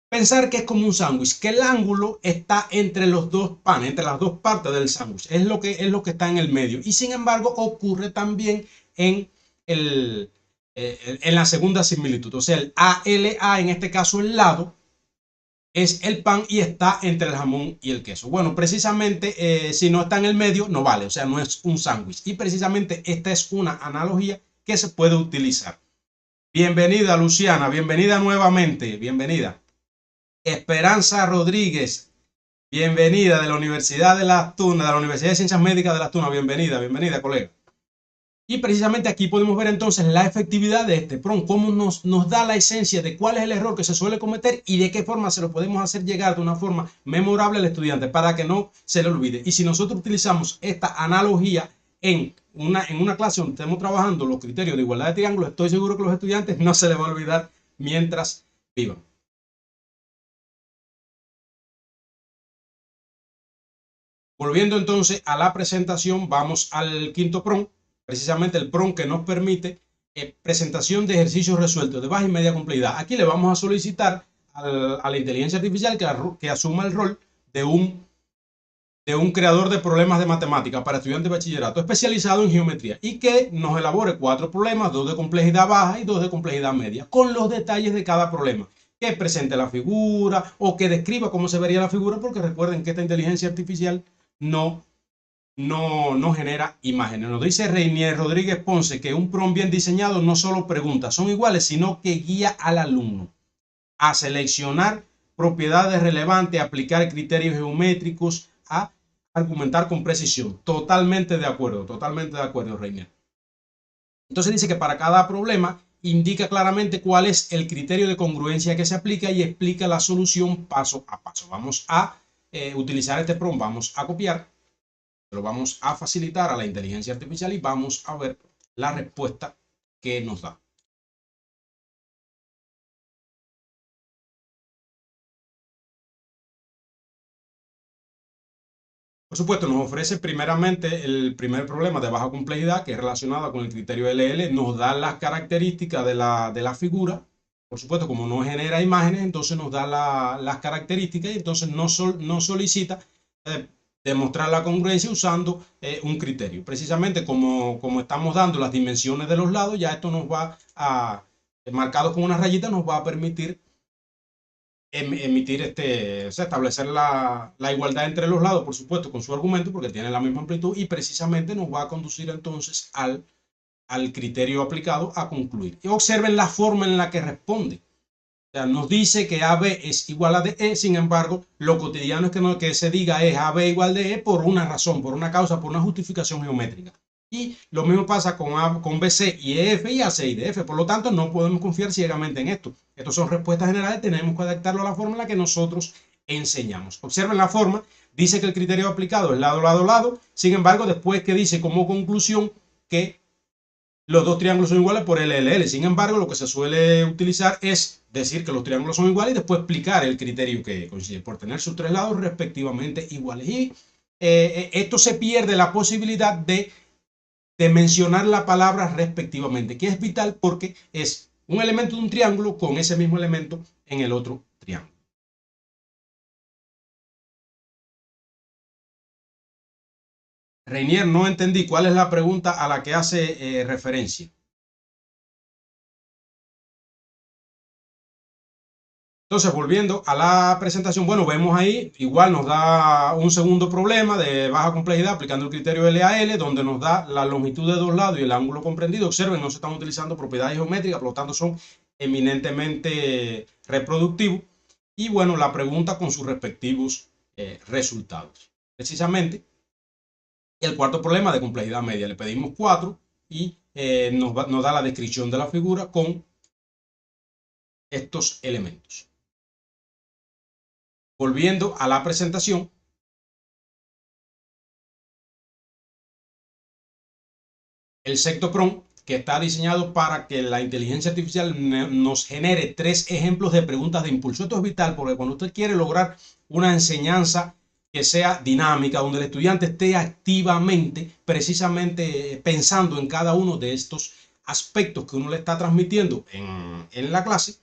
Pensar que es como un sándwich, que el ángulo está entre los dos panes, entre las dos partes del sándwich, es lo que está en el medio. Y sin embargo ocurre también en la segunda similitud. O sea, el ALA, en este caso el lado, es el pan y está entre el jamón y el queso. Bueno, precisamente si no está en el medio no vale, o sea, no es un sándwich. Y precisamente esta es una analogía que se puede utilizar. Bienvenida, Luciana, bienvenida nuevamente, bienvenida. Esperanza Rodríguez, bienvenida, de la Universidad de Las Tunas, de la Universidad de Ciencias Médicas de Las Tunas, bienvenida, bienvenida, colega. Y precisamente aquí podemos ver entonces la efectividad de este PROMPT, cómo nos da la esencia de cuál es el error que se suele cometer y de qué forma se lo podemos hacer llegar de una forma memorable al estudiante para que no se le olvide. Y si nosotros utilizamos esta analogía en una clase donde estemos trabajando los criterios de igualdad de triángulos, estoy seguro que a los estudiantes no se les va a olvidar mientras vivan. Volviendo entonces a la presentación, vamos al quinto PROMPT, precisamente el PROMPT que nos permite presentación de ejercicios resueltos de baja y media complejidad. Aquí le vamos a solicitar a la inteligencia artificial que asuma el rol de un creador de problemas de matemática para estudiantes de bachillerato especializado en geometría, y que nos elabore 4 problemas, 2 de complejidad baja y 2 de complejidad media, con los detalles de cada problema, que presente la figura o que describa cómo se vería la figura, porque recuerden que esta inteligencia artificial no genera imágenes. Nos dice Reinier Rodríguez Ponce que un prompt bien diseñado no solo preguntas son iguales, sino que guía al alumno a seleccionar propiedades relevantes, a aplicar criterios geométricos, a argumentar con precisión. Totalmente de acuerdo, Reinier. Entonces dice que para cada problema indica claramente cuál es el criterio de congruencia que se aplica y explica la solución paso a paso. Vamos a utilizar este prompt, vamos a copiar, lo vamos a facilitar a la inteligencia artificial y vamos a ver la respuesta que nos da. Por supuesto, nos ofrece primeramente el primer problema de baja complejidad, que es relacionado con el criterio LL, nos da las características de la figura. Por supuesto, como no genera imágenes, entonces nos da las características, y entonces nos solicita demostrar la congruencia usando un criterio. Precisamente como estamos dando las dimensiones de los lados, ya esto nos va a, marcado con una rayita, nos va a permitir emitir o sea, establecer la igualdad entre los lados, por supuesto, con su argumento, porque tienen la misma amplitud, y precisamente nos va a conducir entonces al criterio aplicado a concluir. Y observen la forma en la que responde. O sea, nos dice que AB es igual a DE, sin embargo, lo cotidiano es que se diga es AB igual de E por una razón, por una causa, por una justificación geométrica. Y lo mismo pasa con BC y EF y AC y DF. Por lo tanto, no podemos confiar ciegamente en esto. Estas son respuestas generales, tenemos que adaptarlo a la forma en la que nosotros enseñamos. Observen la forma, dice que el criterio aplicado es lado, lado, lado. Sin embargo, después que dice como conclusión que los dos triángulos son iguales por LLL. Sin embargo, lo que se suele utilizar es decir que los triángulos son iguales y después explicar el criterio que coincide por tener sus tres lados respectivamente iguales. Y esto se pierde la posibilidad de mencionar la palabra respectivamente, que es vital porque es un elemento de un triángulo con ese mismo elemento en el otro triángulo. Reinier, no entendí cuál es la pregunta a la que hace referencia. Entonces, volviendo a la presentación, bueno, vemos ahí, igual nos da un segundo problema de baja complejidad aplicando el criterio LAL, donde nos da la longitud de dos lados y el ángulo comprendido. Observen, no se están utilizando propiedades geométricas, por lo tanto son eminentemente reproductivos. Y bueno, la pregunta con sus respectivos resultados. Precisamente, el cuarto problema de complejidad media, le pedimos 4 y nos da la descripción de la figura con estos elementos. Volviendo a la presentación, el sectopron, que está diseñado para que la inteligencia artificial nos genere 3 ejemplos de preguntas de impulso. Esto es vital porque cuando usted quiere lograr una enseñanza que sea dinámica, donde el estudiante esté activamente, precisamente pensando en cada uno de estos aspectos que uno le está transmitiendo en la clase,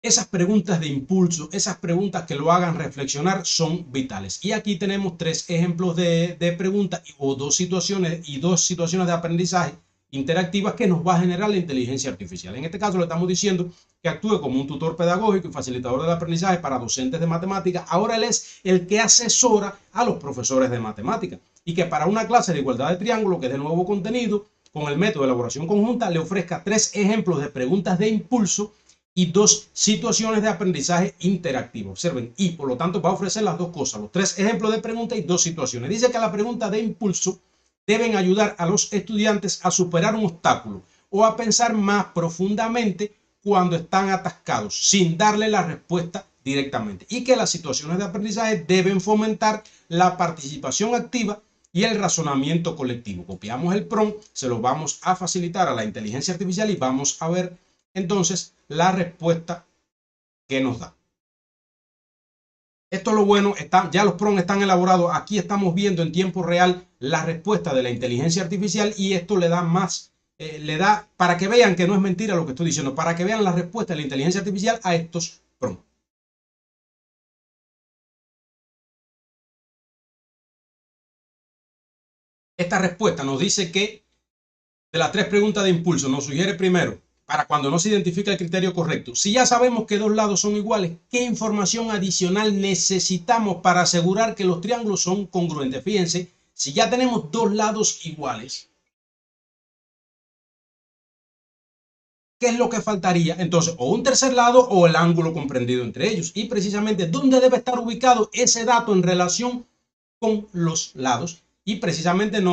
esas preguntas de impulso, esas preguntas que lo hagan reflexionar son vitales. Y aquí tenemos 3 ejemplos de preguntas o dos situaciones de aprendizaje interactivas que nos va a generar la inteligencia artificial. En este caso le estamos diciendo que actúe como un tutor pedagógico y facilitador del aprendizaje para docentes de matemáticas. Ahora él es el que asesora a los profesores de matemáticas y que para una clase de igualdad de triángulo, que es de nuevo contenido, con el método de elaboración conjunta, le ofrezca 3 ejemplos de preguntas de impulso y 2 situaciones de aprendizaje interactivo. Observen, y por lo tanto va a ofrecer las dos cosas, los 3 ejemplos de pregunta y 2 situaciones. Dice que la pregunta de impulso deben ayudar a los estudiantes a superar un obstáculo o a pensar más profundamente cuando están atascados, sin darle la respuesta directamente. Y que las situaciones de aprendizaje deben fomentar la participación activa y el razonamiento colectivo. Copiamos el prompt, se lo vamos a facilitar a la inteligencia artificial y vamos a ver entonces la respuesta que nos da. Esto es lo bueno, ya los prompts están elaborados. Aquí estamos viendo en tiempo real la respuesta de la inteligencia artificial y esto le da más, le da para que vean que no es mentira lo que estoy diciendo, para que vean la respuesta de la inteligencia artificial a estos prompts. Esta respuesta nos dice que de las 3 preguntas de impulso nos sugiere primero, para cuando no se identifica el criterio correcto, si ya sabemos que dos lados son iguales, ¿qué información adicional necesitamos para asegurar que los triángulos son congruentes? Fíjense, si ya tenemos dos lados iguales, ¿qué es lo que faltaría? Entonces, o un tercer lado o el ángulo comprendido entre ellos. Y precisamente, ¿dónde debe estar ubicado ese dato en relación con los lados? Y precisamente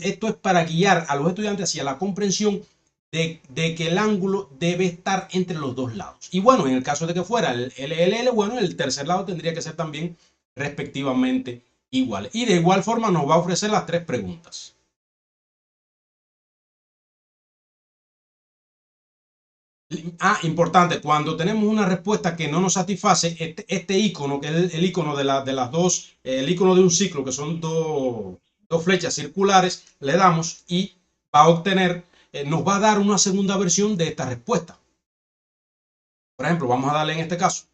esto es para guiar a los estudiantes hacia la comprensión de que el ángulo debe estar entre los dos lados. Y bueno, en el caso de que fuera el LLL, bueno, el tercer lado tendría que ser también respectivamente igual. Y de igual forma nos va a ofrecer las 3 preguntas. Importante, cuando tenemos una respuesta que no nos satisface, este icono, que es el icono de las dos, el icono de un ciclo, que son dos flechas circulares, le damos y va a obtener, nos va a dar una segunda versión de esta respuesta. Por ejemplo, vamos a darle en este caso.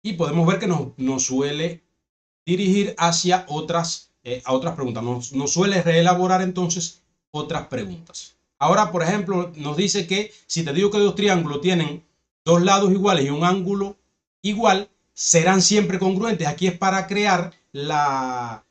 y podemos ver que nos suele dirigir hacia a otras preguntas. Nos suele reelaborar entonces otras preguntas. Ahora, por ejemplo, nos dice que si te digo que dos triángulos tienen dos lados iguales y un ángulo igual, serán siempre congruentes. Aquí es para crear la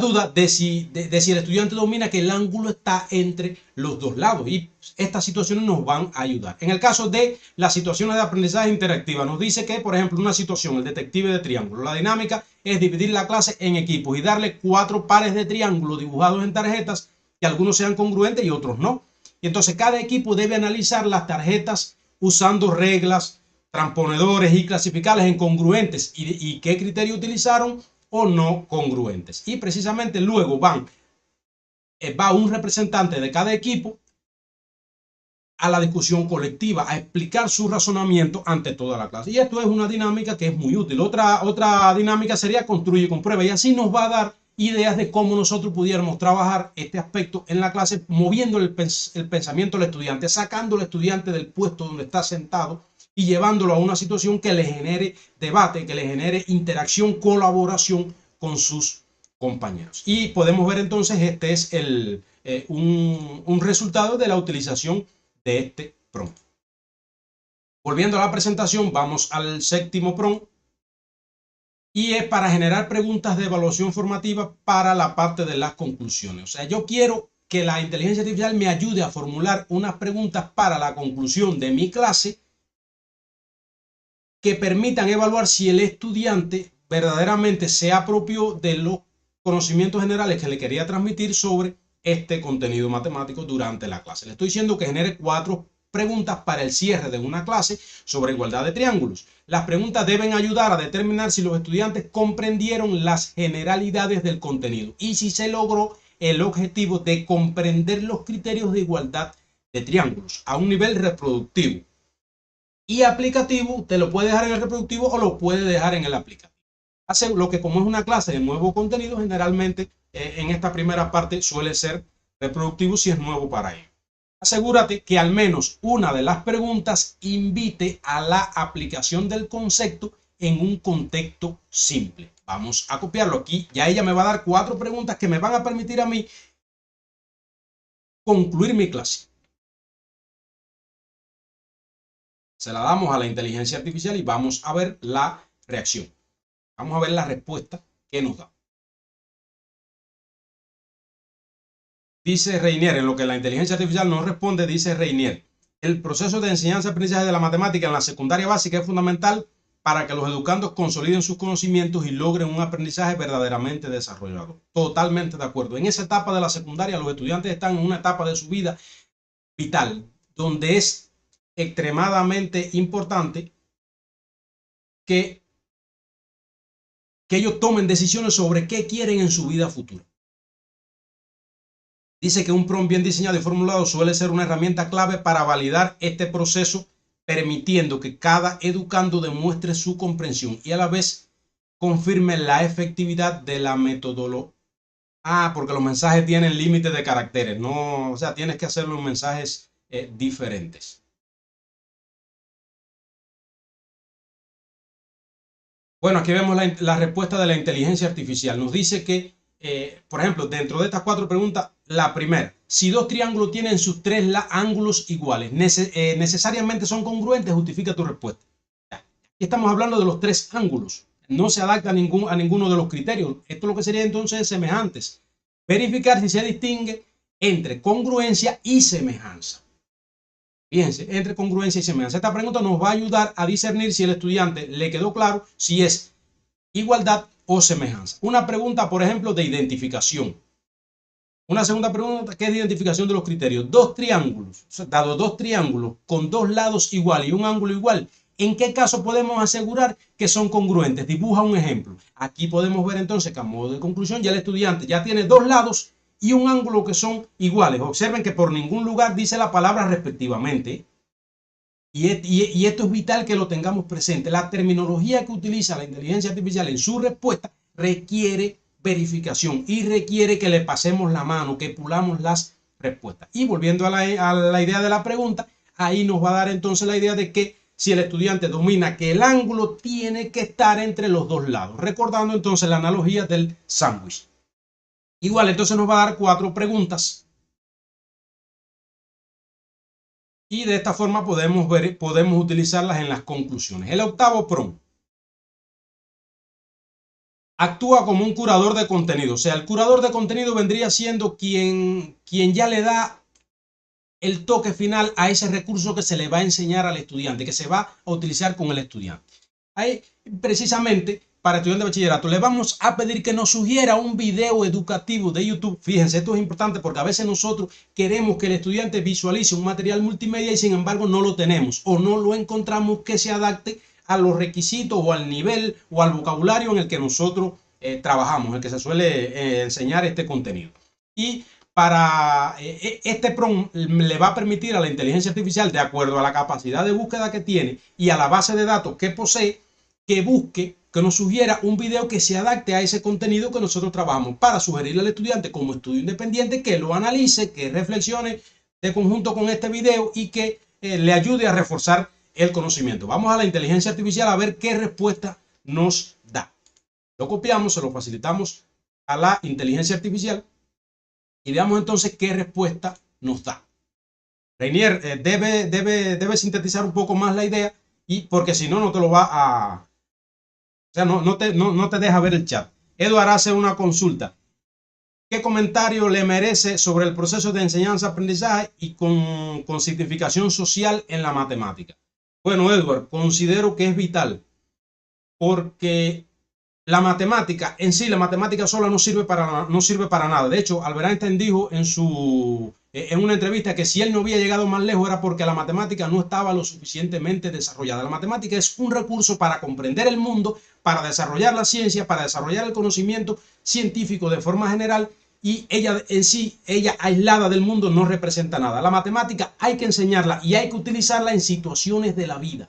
duda de si el estudiante domina que el ángulo está entre los dos lados, y estas situaciones nos van a ayudar. En el caso de las situaciones de aprendizaje interactiva, nos dice que, por ejemplo, una situación, el detective de triángulo, la dinámica es dividir la clase en equipos y darle 4 pares de triángulos dibujados en tarjetas, que algunos sean congruentes y otros no. Y entonces cada equipo debe analizar las tarjetas usando reglas, transponedores y clasificarlas en congruentes y qué criterio utilizaron o no congruentes. Y precisamente luego va un representante de cada equipo a la discusión colectiva, a explicar su razonamiento ante toda la clase. Y esto es una dinámica que es muy útil. Otra dinámica sería construye con prueba, y así nos va a dar ideas de cómo nosotros pudiéramos trabajar este aspecto en la clase, moviendo el pensamiento del estudiante, sacando al estudiante del puesto donde está sentado y llevándolo a una situación que le genere debate, que le genere interacción, colaboración con sus compañeros. Y podemos ver entonces, este es un resultado de la utilización de este prompt. Volviendo a la presentación, vamos al séptimo prompt, y es para generar preguntas de evaluación formativa para la parte de las conclusiones. O sea, yo quiero que la inteligencia artificial me ayude a formular unas preguntas para la conclusión de mi clase que permitan evaluar si el estudiante verdaderamente se apropió de los conocimientos generales que le quería transmitir sobre este contenido matemático durante la clase. Le estoy diciendo que genere 4 preguntas para el cierre de una clase sobre igualdad de triángulos. Las preguntas deben ayudar a determinar si los estudiantes comprendieron las generalidades del contenido y si se logró el objetivo de comprender los criterios de igualdad de triángulos a un nivel reproductivo. Y aplicativo, te lo puede dejar en el reproductivo o lo puede dejar en el aplicativo. Hace lo que, como es una clase de nuevo contenido, generalmente en esta primera parte suele ser reproductivo si es nuevo para ello. Asegúrate que al menos una de las preguntas invite a la aplicación del concepto en un contexto simple. Vamos a copiarlo aquí. Ya ella me va a dar 4 preguntas que me van a permitir a mí concluir mi clase. Se la damos a la inteligencia artificial y vamos a ver la reacción. Vamos a ver la respuesta que nos da. Dice Reinier, en lo que la inteligencia artificial no responde, dice Reinier: el proceso de enseñanza-aprendizaje de la matemática en la secundaria básica es fundamental para que los educandos consoliden sus conocimientos y logren un aprendizaje verdaderamente desarrollado. Totalmente de acuerdo. En esa etapa de la secundaria, los estudiantes están en una etapa de su vida vital, donde es extremadamente importante que ellos tomen decisiones sobre qué quieren en su vida futura. Dice que un prompt bien diseñado y formulado suele ser una herramienta clave para validar este proceso, permitiendo que cada educando demuestre su comprensión y a la vez confirme la efectividad de la metodología. Porque los mensajes tienen límites de caracteres, no, o sea, tienes que hacerlo en mensajes diferentes. Bueno, aquí vemos la respuesta de la inteligencia artificial. Nos dice que, por ejemplo, dentro de estas 4 preguntas, la primera: si 2 triángulos tienen sus 3 ángulos iguales, necesariamente son congruentes, justifica tu respuesta. Aquí estamos hablando de los 3 ángulos. No se adapta a ninguno de los criterios. Esto es lo que sería entonces semejantes. Verificar si se distingue entre congruencia y semejanza. Fíjense, entre congruencia y semejanza. Esta pregunta nos va a ayudar a discernir si el estudiante le quedó claro si es igualdad o semejanza. Una pregunta, por ejemplo, de identificación. Una segunda pregunta, que es de identificación de los criterios. 2 triángulos, dado 2 triángulos con 2 lados iguales y un ángulo igual, ¿en qué caso podemos asegurar que son congruentes? Dibuja un ejemplo. Aquí podemos ver entonces que a modo de conclusión ya el estudiante ya tiene 2 lados y un ángulo que son iguales. Observen que por ningún lugar dice la palabra respectivamente. Y esto es vital que lo tengamos presente. La terminología que utiliza la inteligencia artificial en su respuesta requiere verificación y requiere que le pasemos la mano, que pulamos las respuestas. Y volviendo a la idea de la pregunta, ahí nos va a dar entonces la idea de que si el estudiante domina que el ángulo tiene que estar entre los dos lados, recordando entonces la analogía del sándwich. Igual, entonces nos va a dar 4 preguntas. Y de esta forma podemos utilizarlas en las conclusiones. El octavo prompt. Actúa como un curador de contenido. O sea, el curador de contenido vendría siendo quien ya le da el toque final a ese recurso que se le va a enseñar al estudiante, que se va a utilizar con el estudiante. Ahí, precisamente, para estudiantes de bachillerato, le vamos a pedir que nos sugiera un video educativo de YouTube. Fíjense, esto es importante porque a veces nosotros queremos que el estudiante visualice un material multimedia y sin embargo no lo tenemos o no lo encontramos que se adapte a los requisitos o al nivel o al vocabulario en el que nosotros trabajamos, en el que se suele enseñar este contenido. Y para este prompt le va a permitir a la inteligencia artificial, de acuerdo a la capacidad de búsqueda que tiene y a la base de datos que posee, que busque, que nos sugiera un video que se adapte a ese contenido que nosotros trabajamos, para sugerirle al estudiante como estudio independiente que lo analice, que reflexione de conjunto con este video y que le ayude a reforzar el conocimiento. Vamos a la inteligencia artificial a ver qué respuesta nos da. Lo copiamos, se lo facilitamos a la inteligencia artificial y veamos entonces qué respuesta nos da. Reinier debe sintetizar un poco más la idea, y porque si no, no te lo va a... O sea, no te deja ver el chat. Eduard hace una consulta. ¿Qué comentario le merece sobre el proceso de enseñanza-aprendizaje y con significación social en la matemática? Bueno, Eduard, considero que es vital porque la matemática en sí, la matemática sola no sirve para nada. De hecho, Albert Einstein dijo en una entrevista que si él no había llegado más lejos era porque la matemática no estaba lo suficientemente desarrollada. La matemática es un recurso para comprender el mundo, para desarrollar la ciencia, para desarrollar el conocimiento científico de forma general, y ella en sí, ella aislada del mundo, no representa nada. La matemática hay que enseñarla y hay que utilizarla en situaciones de la vida.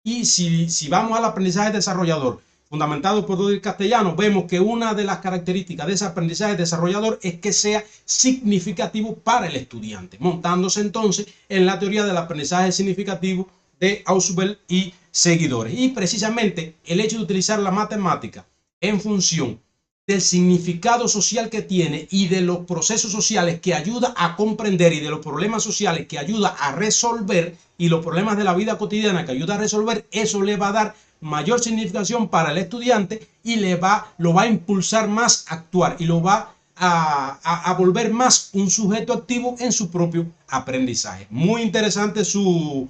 Y si vamos al aprendizaje desarrollador, fundamentado por el castellano, vemos que una de las características de ese aprendizaje desarrollador es que sea significativo para el estudiante, montándose entonces en la teoría del aprendizaje significativo de Ausubel y seguidores. Y precisamente el hecho de utilizar la matemática en función del significado social que tiene y de los procesos sociales que ayuda a comprender y de los problemas sociales que ayuda a resolver y los problemas de la vida cotidiana que ayuda a resolver, eso le va a dar mayor significación para el estudiante y lo va a impulsar más a actuar y lo va a volver más un sujeto activo en su propio aprendizaje. Muy interesante su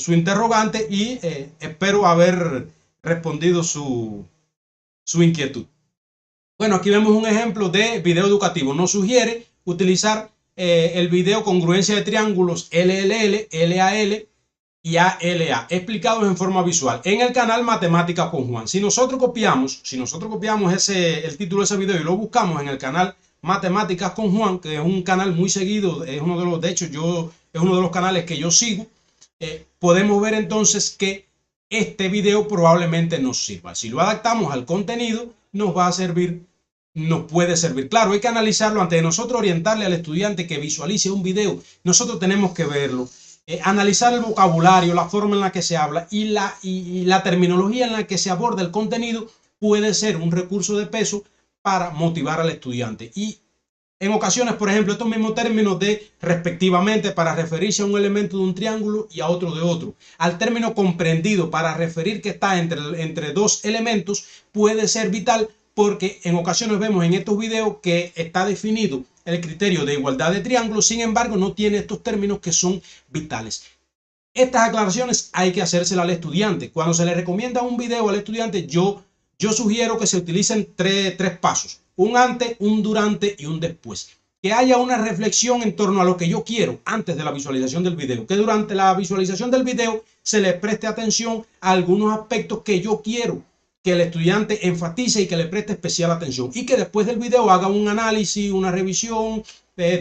interrogante y espero haber respondido su inquietud. Bueno, aquí vemos un ejemplo de video educativo. Nos sugiere utilizar el video congruencia de triángulos LLL, LAL y ALA, explicados en forma visual, en el canal Matemáticas con Juan. Si nosotros copiamos el título de ese video y lo buscamos en el canal Matemáticas con Juan, que es un canal muy seguido, es uno de los canales que yo sigo, podemos ver entonces que este video probablemente nos sirva. Si lo adaptamos al contenido, nos puede servir. Claro, hay que analizarlo antes de nosotros orientarle al estudiante que visualice un video. Nosotros tenemos que verlo, analizar el vocabulario, la forma en la que se habla y la terminología en la que se aborda el contenido puede ser un recurso de peso para motivar al estudiante. Y en ocasiones, por ejemplo, estos mismos términos de respectivamente para referirse a un elemento de un triángulo y a otro de otro, al término comprendido para referir que está entre dos elementos, puede ser vital porque en ocasiones vemos en estos videos que está definido el criterio de igualdad de triángulos, sin embargo no tiene estos términos que son vitales. Estas aclaraciones hay que hacérselas al estudiante. Cuando se le recomienda un video al estudiante, yo sugiero que se utilicen tres pasos: un antes, un durante y un después. Que haya una reflexión en torno a lo que yo quiero antes de la visualización del video. Que durante la visualización del video se le preste atención a algunos aspectos que yo quiero que el estudiante enfatice y que le preste especial atención. Y que después del video haga un análisis, una revisión,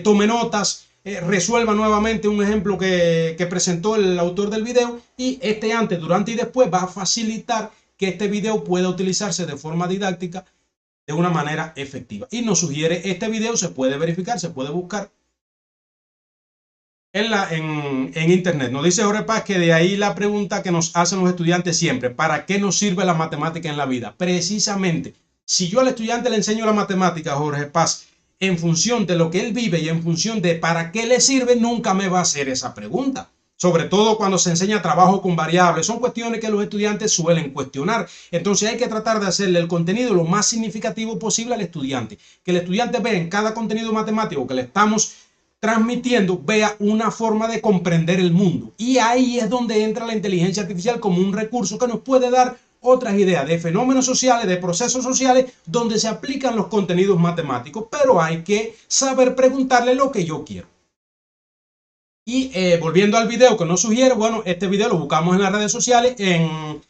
tome notas, resuelva nuevamente un ejemplo que presentó el autor del video. Y este antes, durante y después va a facilitar que este video pueda utilizarse de forma didáctica de una manera efectiva. Y nos sugiere este video, se puede verificar, se puede buscar en internet. Nos dice Jorge Paz que de ahí la pregunta que nos hacen los estudiantes siempre: ¿para qué nos sirve la matemática en la vida? Precisamente, si yo al estudiante le enseño la matemática, Jorge Paz, en función de lo que él vive y en función de para qué le sirve, nunca me va a hacer esa pregunta. Sobre todo cuando se enseña trabajo con variables, son cuestiones que los estudiantes suelen cuestionar. Entonces hay que tratar de hacerle el contenido lo más significativo posible al estudiante. Que el estudiante vea en cada contenido matemático que le estamos transmitiendo, vea una forma de comprender el mundo. Y ahí es donde entra la inteligencia artificial como un recurso que nos puede dar otras ideas de fenómenos sociales, de procesos sociales, donde se aplican los contenidos matemáticos, pero hay que saber preguntarle lo que yo quiero. Y volviendo al video que nos sugiere, bueno, este video lo buscamos en las redes sociales, en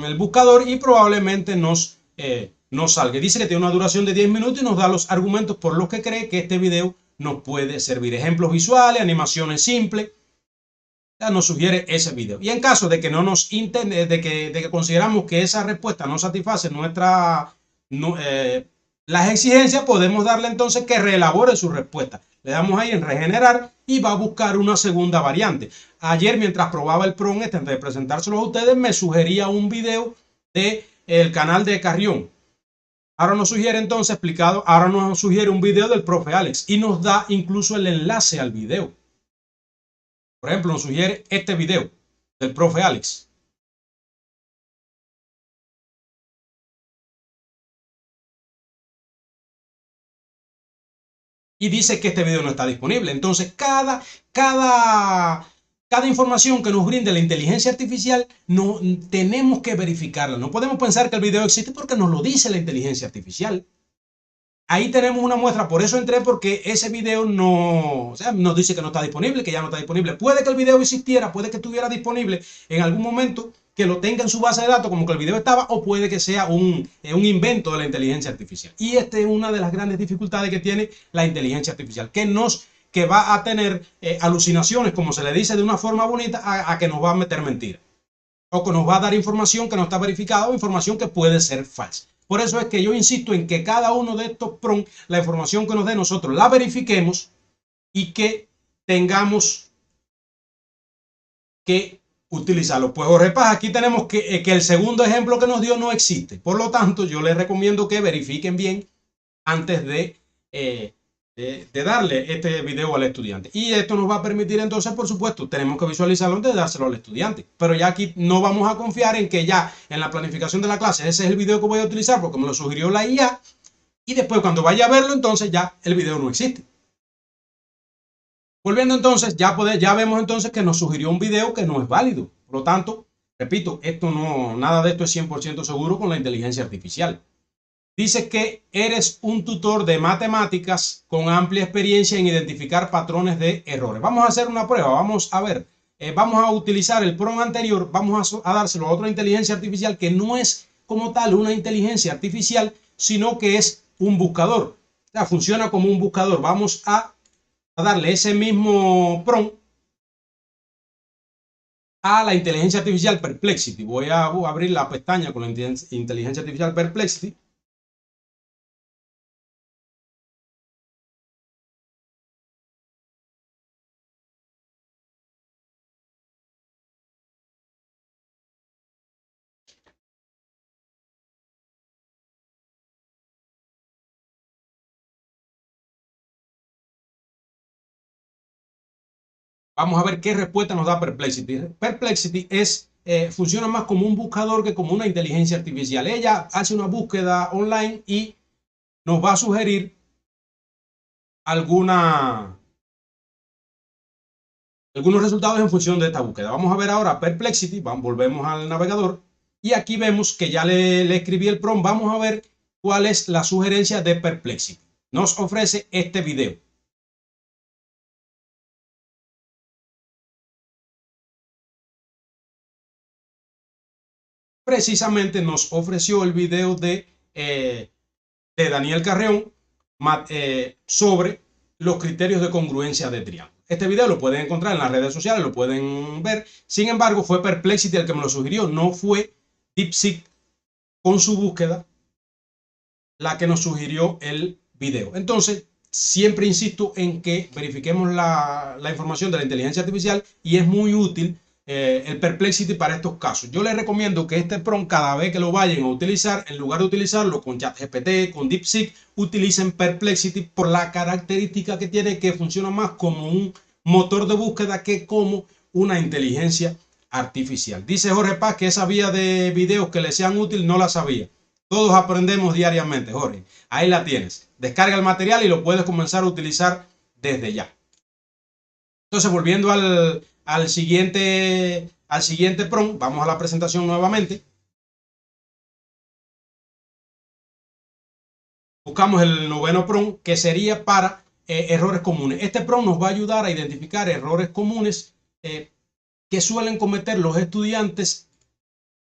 el buscador, y probablemente nos salga. Dice que tiene una duración de 10 minutos y nos da los argumentos por los que cree que este video nos puede servir. Ejemplos visuales, animaciones simples. Ya nos sugiere ese video. Y en caso de que no nos de que consideramos que esa respuesta no satisface las exigencias, podemos darle entonces que reelabore su respuesta. Le damos ahí en regenerar y va a buscar una segunda variante. Ayer, mientras probaba el PRON antes de presentárselo a ustedes, me sugería un video del canal de Carrión. Ahora nos sugiere entonces explicado, ahora nos sugiere un video del profe Alex y nos da incluso el enlace al video. Por ejemplo, nos sugiere este video del profe Alex. Y dice que este video no está disponible. Entonces, cada información que nos brinde la inteligencia artificial, no tenemos que verificarla. No podemos pensar que el video existe porque nos lo dice la inteligencia artificial. Ahí tenemos una muestra, por eso entré, porque ese video nos dice que no está disponible, que ya no está disponible. Puede que el video existiera, puede que estuviera disponible en algún momento, que lo tenga en su base de datos como que el video estaba, o puede que sea un invento de la inteligencia artificial. Y esta es una de las grandes dificultades que tiene la inteligencia artificial, que va a tener alucinaciones, como se le dice de una forma bonita, a que nos va a meter mentiras. O que nos va a dar información que no está verificada o información que puede ser falsa. Por eso es que yo insisto en que cada uno de estos prompts, la información que nos dé nosotros, la verifiquemos y que tengamos que utilizarlo. Pues Jorge Paz, aquí tenemos que el segundo ejemplo que nos dio no existe. Por lo tanto, yo les recomiendo que verifiquen bien antes de darle este video al estudiante. Y esto nos va a permitir entonces, por supuesto, tenemos que visualizarlo antes de dárselo al estudiante. Pero ya aquí no vamos a confiar en que ya en la planificación de la clase ese es el video que voy a utilizar porque me lo sugirió la IA. Y después cuando vaya a verlo, entonces ya el video no existe. Volviendo entonces, ya vemos entonces que nos sugirió un video que no es válido. Por lo tanto, repito, nada de esto es 100% seguro con la inteligencia artificial. Dice que eres un tutor de matemáticas con amplia experiencia en identificar patrones de errores. Vamos a hacer una prueba, vamos a ver. Vamos a utilizar el prompt anterior, vamos a dárselo a otra inteligencia artificial que no es como tal una inteligencia artificial, sino que es un buscador. O sea, funciona como un buscador. Vamos a darle ese mismo prompt a la inteligencia artificial Perplexity. Voy a abrir la pestaña con la inteligencia artificial Perplexity. Vamos a ver qué respuesta nos da Perplexity. Perplexity funciona más como un buscador que como una inteligencia artificial. Ella hace una búsqueda online y nos va a sugerir algunos resultados en función de esta búsqueda. Vamos a ver ahora Perplexity. Volvemos al navegador y aquí vemos que ya le escribí el prompt. Vamos a ver cuál es la sugerencia de Perplexity. Nos ofrece este video. Precisamente nos ofreció el video de Daniel Carreón sobre los criterios de congruencia de triángulo. Este video lo pueden encontrar en las redes sociales, lo pueden ver. Sin embargo, fue Perplexity el que me lo sugirió, no fue DeepSeek con su búsqueda la que nos sugirió el video. Entonces, siempre insisto en que verifiquemos la información de la inteligencia artificial y es muy útil el Perplexity para estos casos. Yo les recomiendo que este prompt, cada vez que lo vayan a utilizar, en lugar de utilizarlo con ChatGPT, con DeepSeek, utilicen Perplexity por la característica que tiene, que funciona más como un motor de búsqueda que como una inteligencia artificial. Dice Jorge Paz que esa vía de videos que le sean útil no la sabía. Todos aprendemos diariamente, Jorge. Ahí la tienes. Descarga el material y lo puedes comenzar a utilizar desde ya. Entonces, volviendo al siguiente prompt, vamos a la presentación nuevamente. Buscamos el noveno prompt, que sería para errores comunes. Este prompt nos va a ayudar a identificar errores comunes que suelen cometer los estudiantes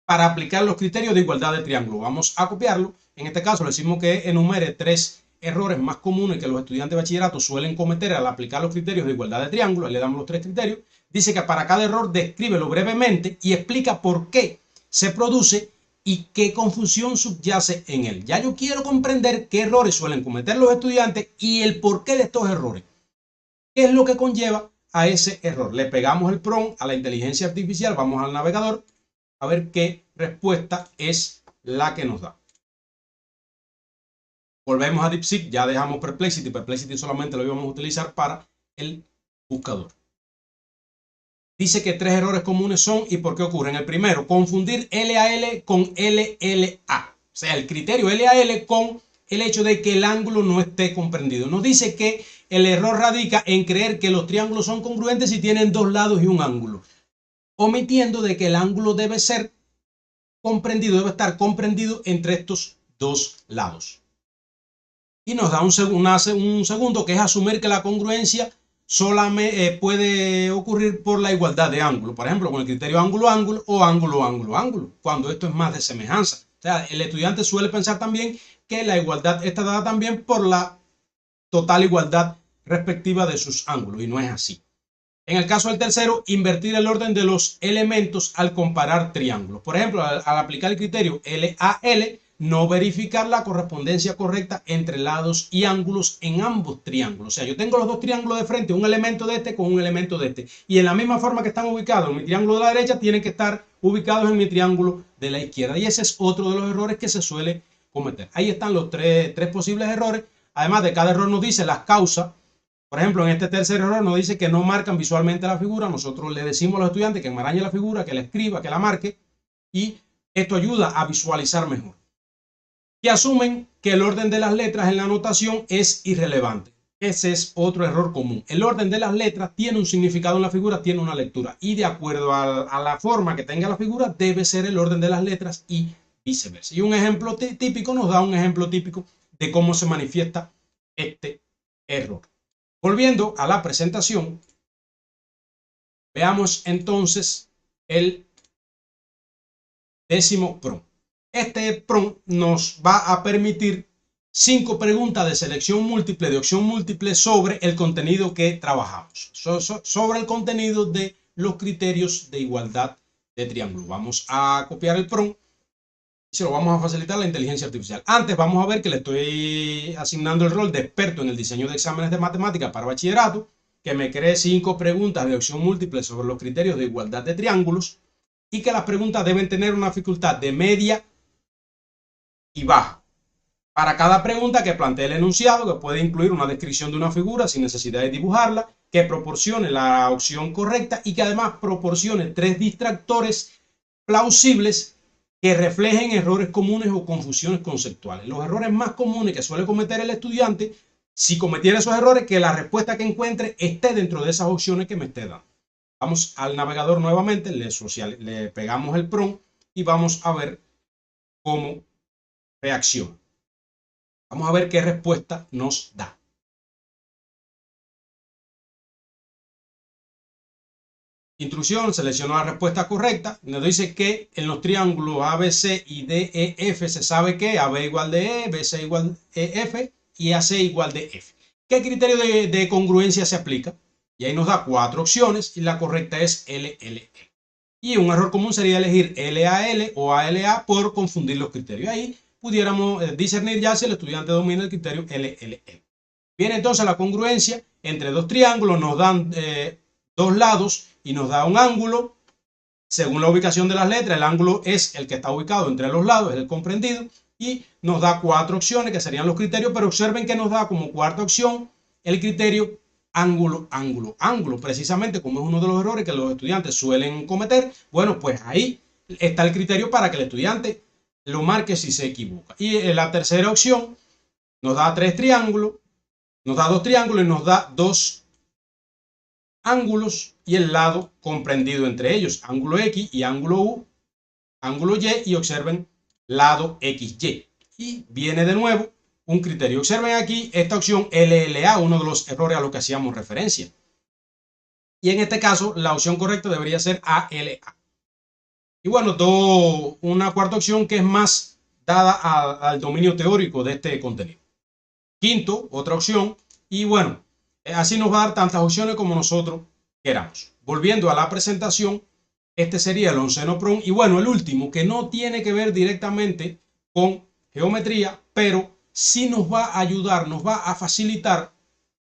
para aplicar los criterios de igualdad de triángulo. Vamos a copiarlo. En este caso le decimos que enumere 3 errores más comunes que los estudiantes de bachillerato suelen cometer al aplicar los criterios de igualdad de triángulo. Le damos los 3 criterios. Dice que para cada error descríbelo brevemente y explica por qué se produce y qué confusión subyace en él. Ya yo quiero comprender qué errores suelen cometer los estudiantes y el porqué de estos errores. ¿Qué es lo que conlleva a ese error? Le pegamos el prompt a la inteligencia artificial, vamos al navegador a ver qué respuesta es la que nos da. Volvemos a DeepSeek, ya dejamos Perplexity. Perplexity solamente lo íbamos a utilizar para el buscador. Dice que 3 errores comunes son y por qué ocurren. El primero, confundir LAL con LLA. O sea, el criterio LAL con el hecho de que el ángulo no esté comprendido. Nos dice que el error radica en creer que los triángulos son congruentes si tienen 2 lados y un ángulo, omitiendo de que el ángulo debe ser comprendido, debe estar comprendido entre estos 2 lados. Y nos da un segundo, que es asumir que la congruencia solamente puede ocurrir por la igualdad de ángulo. Por ejemplo, con el criterio ángulo-ángulo o ángulo-ángulo-ángulo, cuando esto es más de semejanza. O sea, el estudiante suele pensar también que la igualdad está dada también por la total igualdad respectiva de sus ángulos, y no es así. En el caso del tercero, invertir el orden de los elementos al comparar triángulos. Por ejemplo, al aplicar el criterio LAL, no verificar la correspondencia correcta entre lados y ángulos en ambos triángulos. O sea, yo tengo los 2 triángulos de frente, un elemento de este con un elemento de este. Y en la misma forma que están ubicados en mi triángulo de la derecha, tienen que estar ubicados en mi triángulo de la izquierda. Y ese es otro de los errores que se suele cometer. Ahí están los tres posibles errores. Además de cada error nos dice las causas. Por ejemplo, en este tercer error nos dice que no marcan visualmente la figura. Nosotros le decimos a los estudiantes que enmarañe la figura, que la escriba, que la marque. Y esto ayuda a visualizar mejor. Que asumen que el orden de las letras en la notación es irrelevante. Ese es otro error común. El orden de las letras tiene un significado en la figura, tiene una lectura. Y de acuerdo a la forma que tenga la figura, debe ser el orden de las letras y viceversa. Y un ejemplo típico nos da un ejemplo típico de cómo se manifiesta este error. Volviendo a la presentación, veamos entonces el 10º prompt. Este prompt nos va a permitir 5 preguntas de selección múltiple, de opción múltiple, sobre el contenido que trabajamos, sobre el contenido de los criterios de igualdad de triángulo. Vamos a copiar el prompt y se lo vamos a facilitar a la inteligencia artificial. Antes vamos a ver que le estoy asignando el rol de experto en el diseño de exámenes de matemáticas para bachillerato, que me cree 5 preguntas de opción múltiple sobre los criterios de igualdad de triángulos y que las preguntas deben tener una dificultad de media y baja. Para cada pregunta que plantee el enunciado, que puede incluir una descripción de una figura sin necesidad de dibujarla, que proporcione la opción correcta y que además proporcione 3 distractores plausibles que reflejen errores comunes o confusiones conceptuales. Los errores más comunes que suele cometer el estudiante, si cometiera esos errores, que la respuesta que encuentre esté dentro de esas opciones que me esté dando. Vamos al navegador nuevamente, le pegamos el prompt y vamos a ver cómo reacciona. Vamos a ver qué respuesta nos da. Instrucción, seleccionó la respuesta correcta. Nos dice que en los triángulos ABC y DEF se sabe que AB igual de E, BC igual de F y AC igual de F. ¿Qué criterio de congruencia se aplica? Y ahí nos da 4 opciones y la correcta es LLE. Y un error común sería elegir LAL o ALA por confundir los criterios. Ahí pudiéramos discernir ya si el estudiante domina el criterio LLE. Viene entonces la congruencia entre dos triángulos, nos dan dos lados y nos da un ángulo. Según la ubicación de las letras, el ángulo es el que está ubicado entre los lados, es el comprendido, y nos da cuatro opciones que serían los criterios, pero observen que nos da como cuarta opción el criterio ángulo, ángulo, ángulo, precisamente como es uno de los errores que los estudiantes suelen cometer. Bueno, pues ahí está el criterio para que el estudiante lo marque si se equivoca. Y la tercera opción nos da tres triángulos, nos da dos triángulos y nos da dos ángulos y el lado comprendido entre ellos, ángulo X y ángulo U, ángulo Y, y observen lado XY. Y viene de nuevo un criterio. Observen aquí esta opción LLA, uno de los errores a los que hacíamos referencia. Y en este caso, la opción correcta debería ser ALA. Y bueno, una cuarta opción que es más dada al dominio teórico de este contenido. Quinto, otra opción. Y bueno, así nos va a dar tantas opciones como nosotros queramos. Volviendo a la presentación, este sería el onceno PRON. Y bueno, el último, que no tiene que ver directamente con geometría, pero sí nos va a ayudar, nos va a facilitar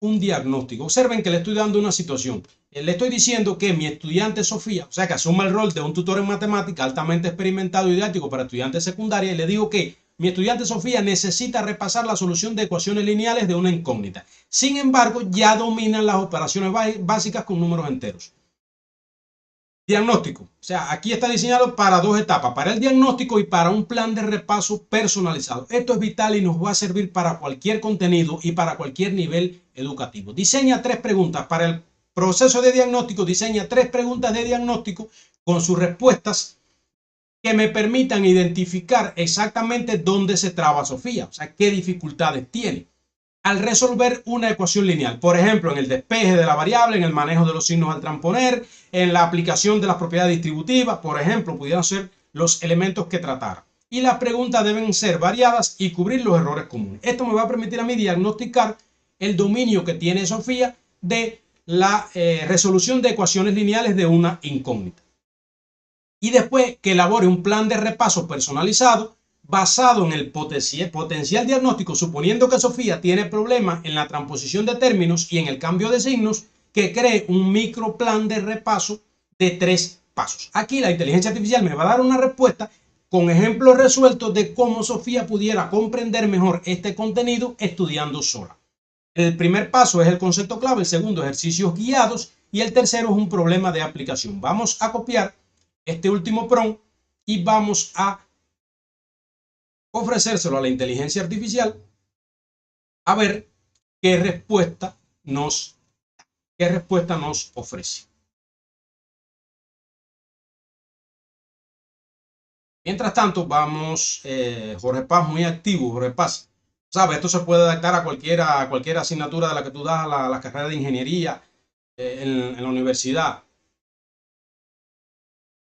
un diagnóstico. Observen que le estoy dando una situación. Le estoy diciendo que mi estudiante Sofía, o sea que asuma el rol de un tutor en matemática altamente experimentado y didáctico para estudiantes secundarios, y le digo que mi estudiante Sofía necesita repasar la solución de ecuaciones lineales de una incógnita. Sin embargo, ya dominan las operaciones básicas con números enteros. Diagnóstico. O sea, aquí está diseñado para dos etapas, para el diagnóstico y para un plan de repaso personalizado. Esto es vital y nos va a servir para cualquier contenido y para cualquier nivel educativo. Diseña tres preguntas para el proceso de diagnóstico. Diseña tres preguntas de diagnóstico con sus respuestas que me permitan identificar exactamente dónde se traba Sofía, o sea, qué dificultades tiene al resolver una ecuación lineal. Por ejemplo, en el despeje de la variable, en el manejo de los signos al transponer, en la aplicación de las propiedades distributivas, por ejemplo, pudieran ser los elementos que tratar. Y las preguntas deben ser variadas y cubrir los errores comunes. Esto me va a permitir a mí diagnosticar el dominio que tiene Sofía de la resolución de ecuaciones lineales de una incógnita. Y después que elabore un plan de repaso personalizado basado en el potencial diagnóstico, suponiendo que Sofía tiene problemas en la transposición de términos y en el cambio de signos, que cree un micro plan de repaso de 3 pasos. Aquí la inteligencia artificial me va a dar una respuesta con ejemplos resueltos de cómo Sofía pudiera comprender mejor este contenido estudiando sola. El primer paso es el concepto clave, el segundo ejercicios guiados y el tercero es un problema de aplicación. Vamos a copiar este último prompt y vamos a ofrecérselo a la inteligencia artificial a ver qué respuesta nos ofrece. Mientras tanto, vamos, Jorge Paz, muy activo, Jorge Paz. ¿Sabes? Esto se puede adaptar a cualquier asignatura de la que tú das a la carrera de ingeniería en la universidad.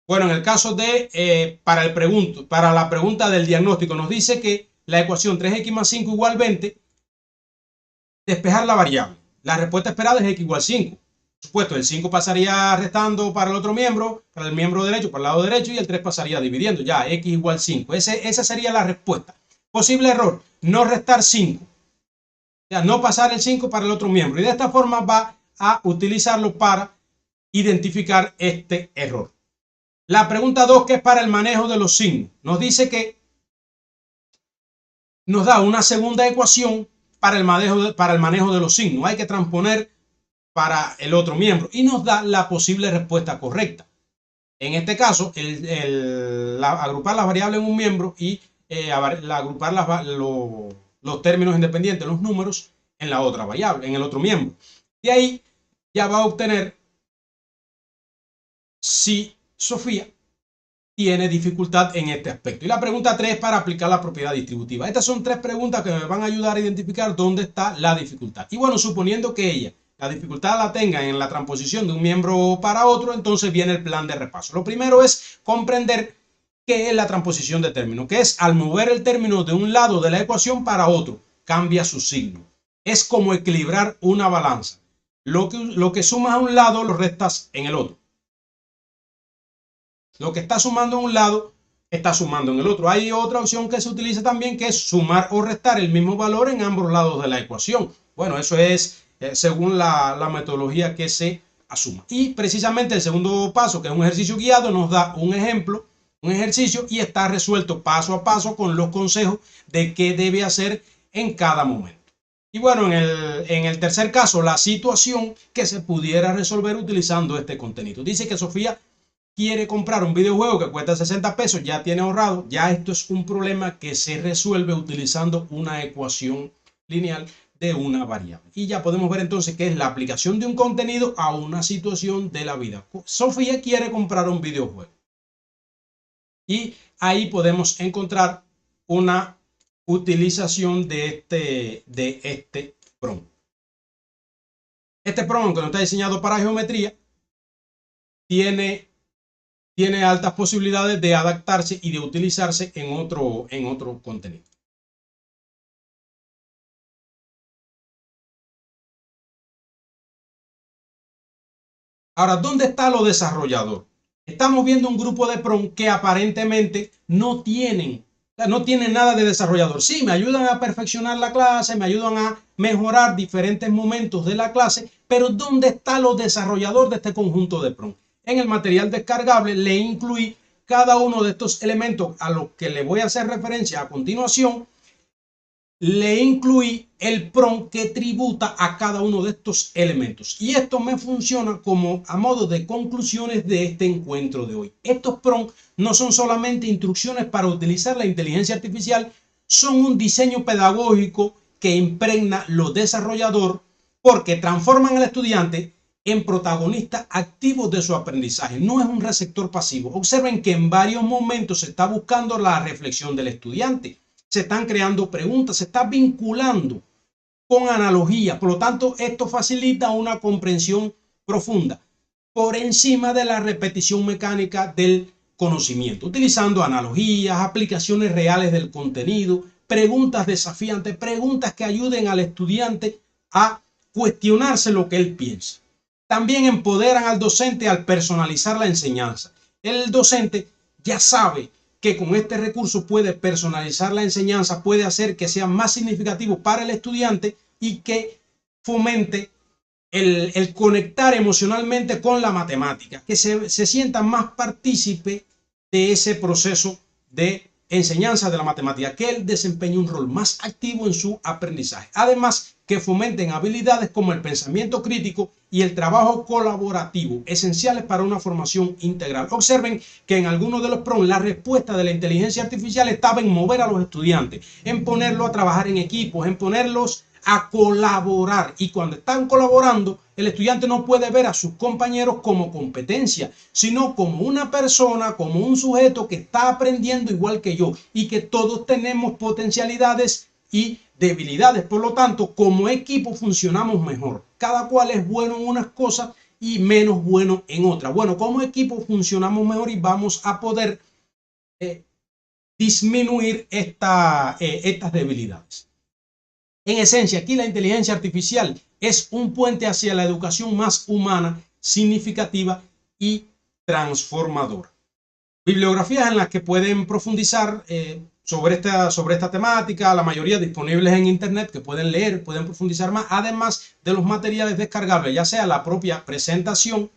Bueno, en el caso de, para la pregunta del diagnóstico, nos dice que la ecuación 3x más 5 igual 20, despejar la variable. La respuesta esperada es x igual 5. Por supuesto, el 5 pasaría restando para el otro miembro, para el miembro derecho, para el lado derecho, y el 3 pasaría dividiendo. Ya, x igual 5. Esa sería la respuesta. Posible error, no restar 5. O sea, no pasar el 5 para el otro miembro. Y de esta forma va a utilizarlo para identificar este error. La pregunta 2, que es para el manejo de los signos, nos dice que nos da una segunda ecuación para el manejo de los signos. Hay que transponer para el otro miembro y nos da la posible respuesta correcta. En este caso, agrupar las variables en un miembro y agrupar los términos independientes, los números, en la otra variable, en el otro miembro. De ahí ya va a obtener si Sofía tiene dificultad en este aspecto. Y la pregunta 3 es para aplicar la propiedad distributiva. Estas son 3 preguntas que me van a ayudar a identificar dónde está la dificultad. Y bueno, suponiendo que ella la dificultad la tenga en la transposición de un miembro para otro, entonces viene el plan de repaso. Lo primero es comprender qué es la transposición de término, que es al mover el término de un lado de la ecuación para otro, cambia su signo. Es como equilibrar una balanza. Lo que sumas a un lado lo restas en el otro. Lo que está sumando a un lado está sumando en el otro. Hay otra opción que se utiliza también, que es sumar o restar el mismo valor en ambos lados de la ecuación. Bueno, eso es según la metodología que se asuma. Y precisamente el segundo paso, que es un ejercicio guiado, nos da un ejemplo, un ejercicio, y está resuelto paso a paso con los consejos de qué debe hacer en cada momento. Y bueno, en el tercer caso, la situación que se pudiera resolver utilizando este contenido. Dice que Sofía quiere comprar un videojuego que cuesta 60 pesos, ya tiene ahorrado. Ya esto es un problema que se resuelve utilizando una ecuación lineal de una variable. Y ya podemos ver entonces que es la aplicación de un contenido a una situación de la vida. Sofía quiere comprar un videojuego. Y ahí podemos encontrar una utilización de este prompt. Este prompt, que no está diseñado para geometría, tiene altas posibilidades de adaptarse y de utilizarse en otro contenido. Ahora, ¿dónde está lo desarrollador? Estamos viendo un grupo de prompt que aparentemente no tienen nada de desarrollador. Sí, me ayudan a perfeccionar la clase, me ayudan a mejorar diferentes momentos de la clase, pero ¿dónde está lo desarrollador de este conjunto de prompt? En el material descargable le incluí cada uno de estos elementos a los que le voy a hacer referencia a continuación. Le incluí el prompt que tributa a cada uno de estos elementos. Y esto me funciona como a modo de conclusiones de este encuentro de hoy. Estos prompts no son solamente instrucciones para utilizar la inteligencia artificial, son un diseño pedagógico que impregna lo desarrollador porque transforman al estudiante en protagonista activo de su aprendizaje. No es un receptor pasivo. Observen que en varios momentos se está buscando la reflexión del estudiante. Se están creando preguntas, se está vinculando con analogía. Por lo tanto, esto facilita una comprensión profunda por encima de la repetición mecánica del conocimiento, utilizando analogías, aplicaciones reales del contenido, preguntas desafiantes, preguntas que ayuden al estudiante a cuestionarse lo que él piensa. También empoderan al docente al personalizar la enseñanza. El docente ya sabe que con este recurso puede personalizar la enseñanza, puede hacer que sea más significativo para el estudiante y que fomente el conectar emocionalmente con la matemática, que se sienta más partícipe de ese proceso de enseñanza de la matemática, que él desempeñe un rol más activo en su aprendizaje. Además, que fomenten habilidades como el pensamiento crítico y el trabajo colaborativo, esenciales para una formación integral. Observen que en algunos de los prompts la respuesta de la inteligencia artificial estaba en mover a los estudiantes, en ponerlos a trabajar en equipos, en ponerlos a colaborar. Y cuando están colaborando, el estudiante no puede ver a sus compañeros como competencia, sino como una persona, como un sujeto que está aprendiendo igual que yo y que todos tenemos potencialidades y debilidades. Por lo tanto, como equipo funcionamos mejor. Cada cual es bueno en unas cosas y menos bueno en otras. Bueno, como equipo funcionamos mejor y vamos a poder disminuir estas debilidades. En esencia, aquí la inteligencia artificial es un puente hacia la educación más humana, significativa y transformadora. Bibliografías en las que pueden profundizar sobre esta temática, la mayoría disponibles en internet, que pueden leer, pueden profundizar más, además de los materiales descargables, ya sea la propia presentación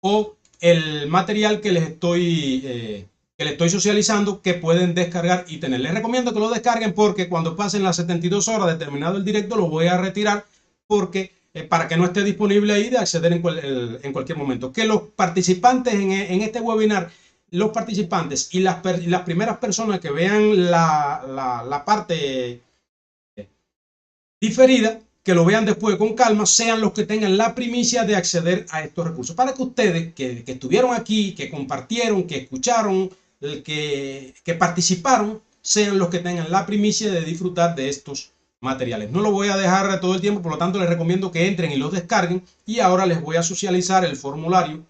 o el material que les estoy socializando, que pueden descargar y tener. Les recomiendo que lo descarguen porque cuando pasen las 72 horas de terminado el directo lo voy a retirar porque para que no esté disponible ahí de acceder en cualquier momento. Que los participantes en este webinar, los participantes y las primeras personas que vean la parte diferida, que lo vean después con calma, sean los que tengan la primicia de acceder a estos recursos. Para que ustedes que estuvieron aquí, que compartieron, que escucharon, que participaron, sean los que tengan la primicia de disfrutar de estos materiales. No lo voy a dejar todo el tiempo, por lo tanto les recomiendo que entren y los descarguen. Y ahora les voy a socializar el formulario.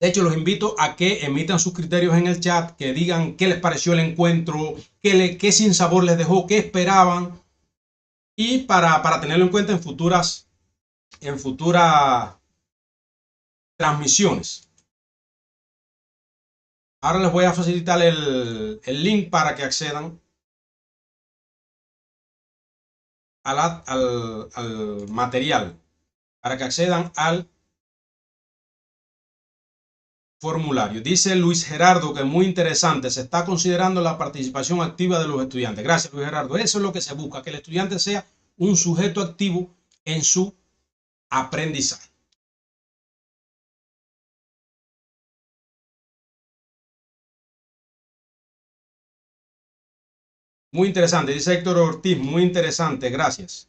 De hecho, los invito a que emitan sus criterios en el chat, que digan qué les pareció el encuentro, qué sinsabor les dejó, qué esperaban. Y para tenerlo en cuenta en futuras transmisiones. Ahora les voy a facilitar el link para que accedan al material, para que accedan al formulario. Dice Luis Gerardo que es muy interesante, se está considerando la participación activa de los estudiantes. Gracias, Luis Gerardo. Eso es lo que se busca, que el estudiante sea un sujeto activo en su aprendizaje. Muy interesante, dice Héctor Ortiz, muy interesante, gracias.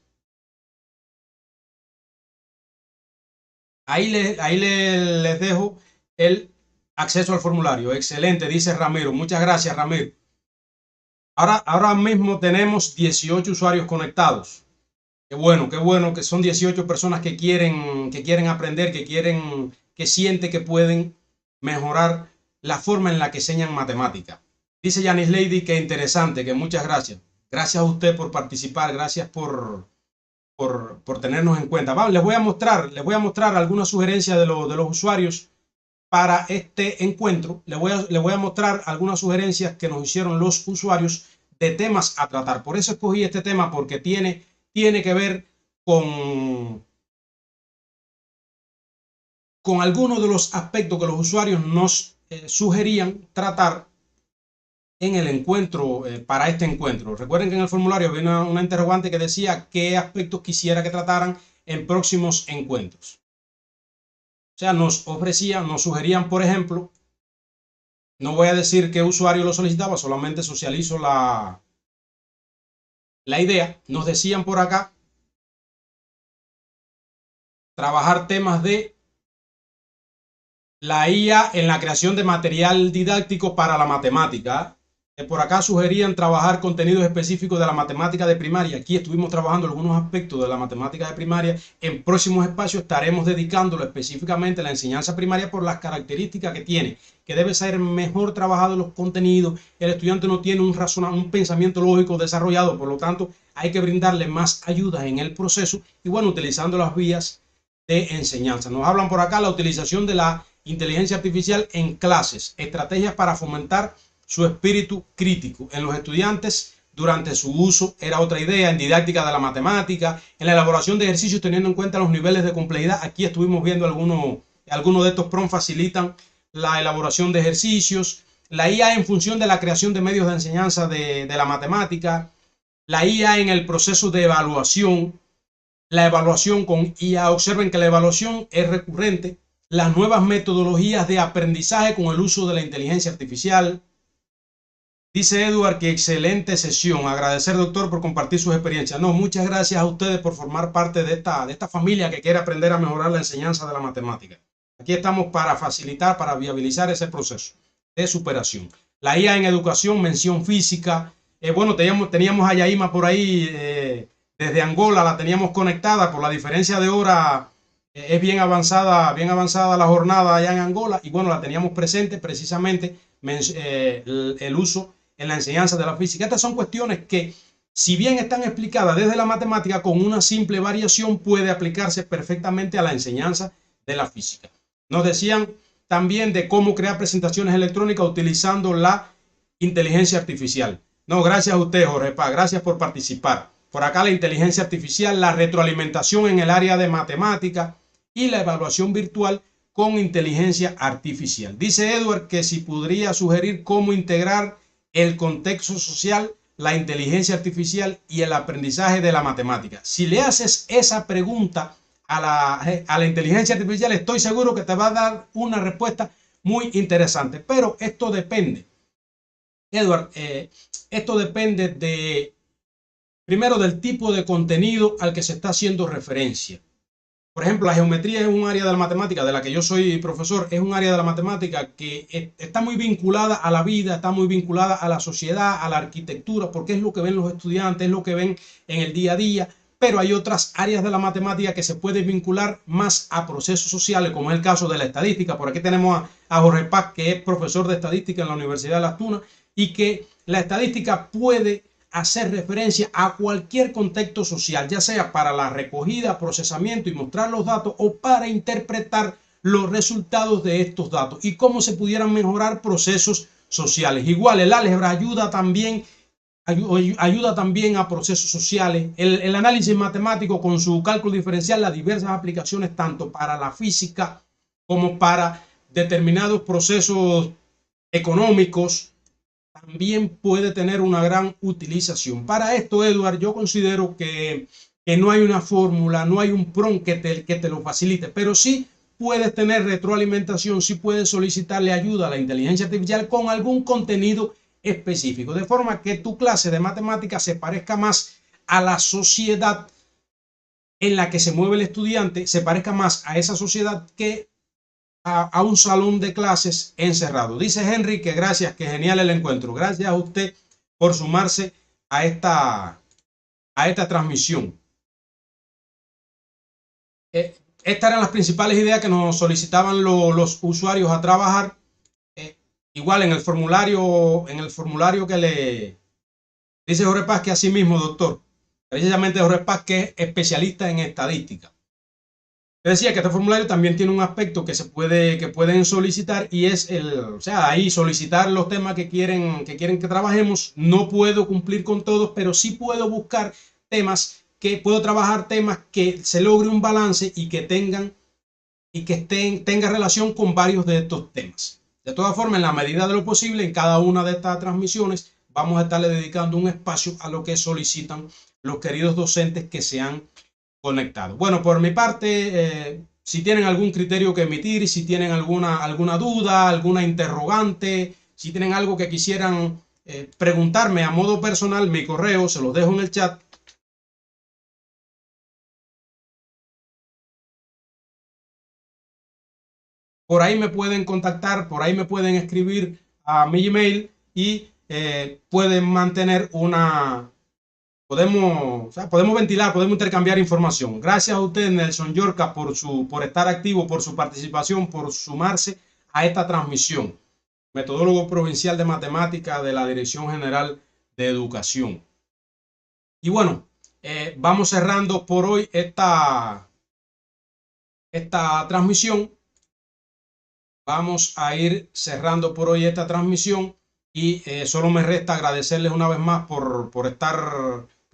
Les dejo el acceso al formulario. Excelente, dice Ramiro. Muchas gracias, Ramiro. Ahora mismo tenemos 18 usuarios conectados. Qué bueno que son 18 personas que quieren aprender, que sienten que pueden mejorar la forma en la que enseñan matemática. Dice Yanis Lady que interesante, que muchas gracias. Gracias a usted por participar, gracias por tenernos en cuenta. Les voy a mostrar algunas sugerencias de los usuarios para este encuentro. Les voy a mostrar algunas sugerencias que nos hicieron los usuarios de temas a tratar. Por eso escogí este tema, porque tiene que ver con algunos de los aspectos que los usuarios nos sugerían tratar en el encuentro, para este encuentro. Recuerden que en el formulario había una interrogante que decía qué aspectos quisiera que trataran en próximos encuentros. O sea, nos sugerían, por ejemplo, no voy a decir qué usuario lo solicitaba, solamente socializo la idea. Nos decían por acá trabajar temas de la IA en la creación de material didáctico para la matemática. Por acá sugerían trabajar contenidos específicos de la matemática de primaria. Aquí estuvimos trabajando algunos aspectos de la matemática de primaria. En próximos espacios estaremos dedicándolo específicamente a la enseñanza primaria por las características que tiene, que debe ser mejor trabajado los contenidos. El estudiante no tiene un pensamiento lógico desarrollado, por lo tanto hay que brindarle más ayuda en el proceso y bueno, utilizando las vías de enseñanza. Nos hablan por acá la utilización de la inteligencia artificial en clases, estrategias para fomentar su espíritu crítico en los estudiantes durante su uso, era otra idea, en didáctica de la matemática, en la elaboración de ejercicios teniendo en cuenta los niveles de complejidad. Aquí estuvimos viendo algunos de estos prompts facilitan la elaboración de ejercicios, la IA en función de la creación de medios de enseñanza de la matemática, la IA en el proceso de evaluación, la evaluación con IA. Observen que la evaluación es recurrente, las nuevas metodologías de aprendizaje con el uso de la inteligencia artificial. Dice Edward que excelente sesión. Agradecer, doctor, por compartir sus experiencias. No, muchas gracias a ustedes por formar parte de esta familia que quiere aprender a mejorar la enseñanza de la matemática. Aquí estamos para facilitar, para viabilizar ese proceso de superación. La IA en educación, mención física. Bueno, teníamos a Yaima por ahí desde Angola, la teníamos conectada. Por la diferencia de hora, es bien avanzada la jornada allá en Angola. Y bueno, la teníamos presente precisamente el uso en la enseñanza de la física. Estas son cuestiones que, si bien están explicadas desde la matemática, con una simple variación puede aplicarse perfectamente a la enseñanza de la física. Nos decían también de cómo crear presentaciones electrónicas utilizando la inteligencia artificial. No, gracias a usted, Jorge Paz, gracias por participar. Por acá la inteligencia artificial, la retroalimentación en el área de matemática y la evaluación virtual con inteligencia artificial. Dice Edward que si podría sugerir cómo integrar el contexto social, la inteligencia artificial y el aprendizaje de la matemática. Si le haces esa pregunta a la inteligencia artificial, estoy seguro que te va a dar una respuesta muy interesante. Pero esto depende, Edward, esto depende primero del tipo de contenido al que se está haciendo referencia. Por ejemplo, la geometría es un área de la matemática de la que yo soy profesor, es un área de la matemática que está muy vinculada a la vida, está muy vinculada a la sociedad, a la arquitectura, porque es lo que ven los estudiantes, es lo que ven en el día a día, pero hay otras áreas de la matemática que se pueden vincular más a procesos sociales, como es el caso de la estadística. Por aquí tenemos a Jorge Paz, que es profesor de estadística en la Universidad de Las Tunas, y que la estadística puede hacer referencia a cualquier contexto social, ya sea para la recogida, procesamiento y mostrar los datos o para interpretar los resultados de estos datos y cómo se pudieran mejorar procesos sociales. Igual el álgebra ayuda también a procesos sociales. El análisis matemático con su cálculo diferencial, las diversas aplicaciones tanto para la física como para determinados procesos económicos, también puede tener una gran utilización. Para esto, Edward, yo considero que no hay una fórmula, no hay un prompt que te lo facilite, pero sí puedes tener retroalimentación, sí puedes solicitarle ayuda a la inteligencia artificial con algún contenido específico, de forma que tu clase de matemáticas se parezca más a la sociedad en la que se mueve el estudiante, se parezca más a esa sociedad que a un salón de clases encerrado. Dice Henry que gracias, que genial el encuentro. Gracias a usted por sumarse a esta transmisión. Estas eran las principales ideas que nos solicitaban los usuarios a trabajar. Igual en el formulario que le dice Jorge Paz, que así mismo, doctor, precisamente Jorge Paz, que es especialista en estadística. Te decía que este formulario también tiene un aspecto que pueden solicitar, y es ahí solicitar los temas que quieren que trabajemos. No puedo cumplir con todos, pero sí puedo buscar temas trabajar temas que se logre un balance y que tengan relación con varios de estos temas. De todas formas, en la medida de lo posible, en cada una de estas transmisiones vamos a estarle dedicando un espacio a lo que solicitan los queridos docentes que se han conectado. Bueno, por mi parte, si tienen algún criterio que emitir, si tienen alguna duda, alguna interrogante, si tienen algo que quisieran preguntarme a modo personal, mi correo se los dejo en el chat. Por ahí me pueden contactar, por ahí me pueden escribir a mi email y pueden mantener podemos ventilar, podemos intercambiar información. Gracias a usted, Nelson Yorca, por estar activo, por su participación, por sumarse a esta transmisión. Metodólogo provincial de matemática de la Dirección General de Educación. Y bueno, vamos cerrando por hoy esta transmisión. Vamos a ir cerrando por hoy esta transmisión y solo me resta agradecerles una vez más por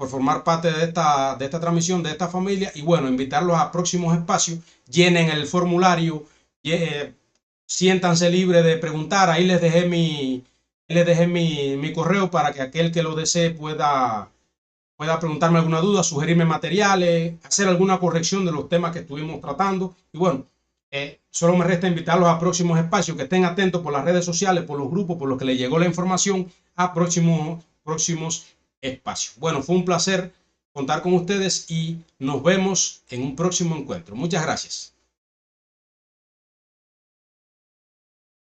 formar parte de esta transmisión, de esta familia, y bueno, invitarlos a próximos espacios. Llenen el formulario, siéntanse libres de preguntar. Ahí les dejé mi correo para que aquel que lo desee pueda preguntarme alguna duda, sugerirme materiales, hacer alguna corrección de los temas que estuvimos tratando. Y bueno, solo me resta invitarlos a próximos espacios, que estén atentos por las redes sociales, por los grupos, por los que les llegó la información, a próximos espacios. Bueno, fue un placer contar con ustedes y nos vemos en un próximo encuentro. Muchas gracias.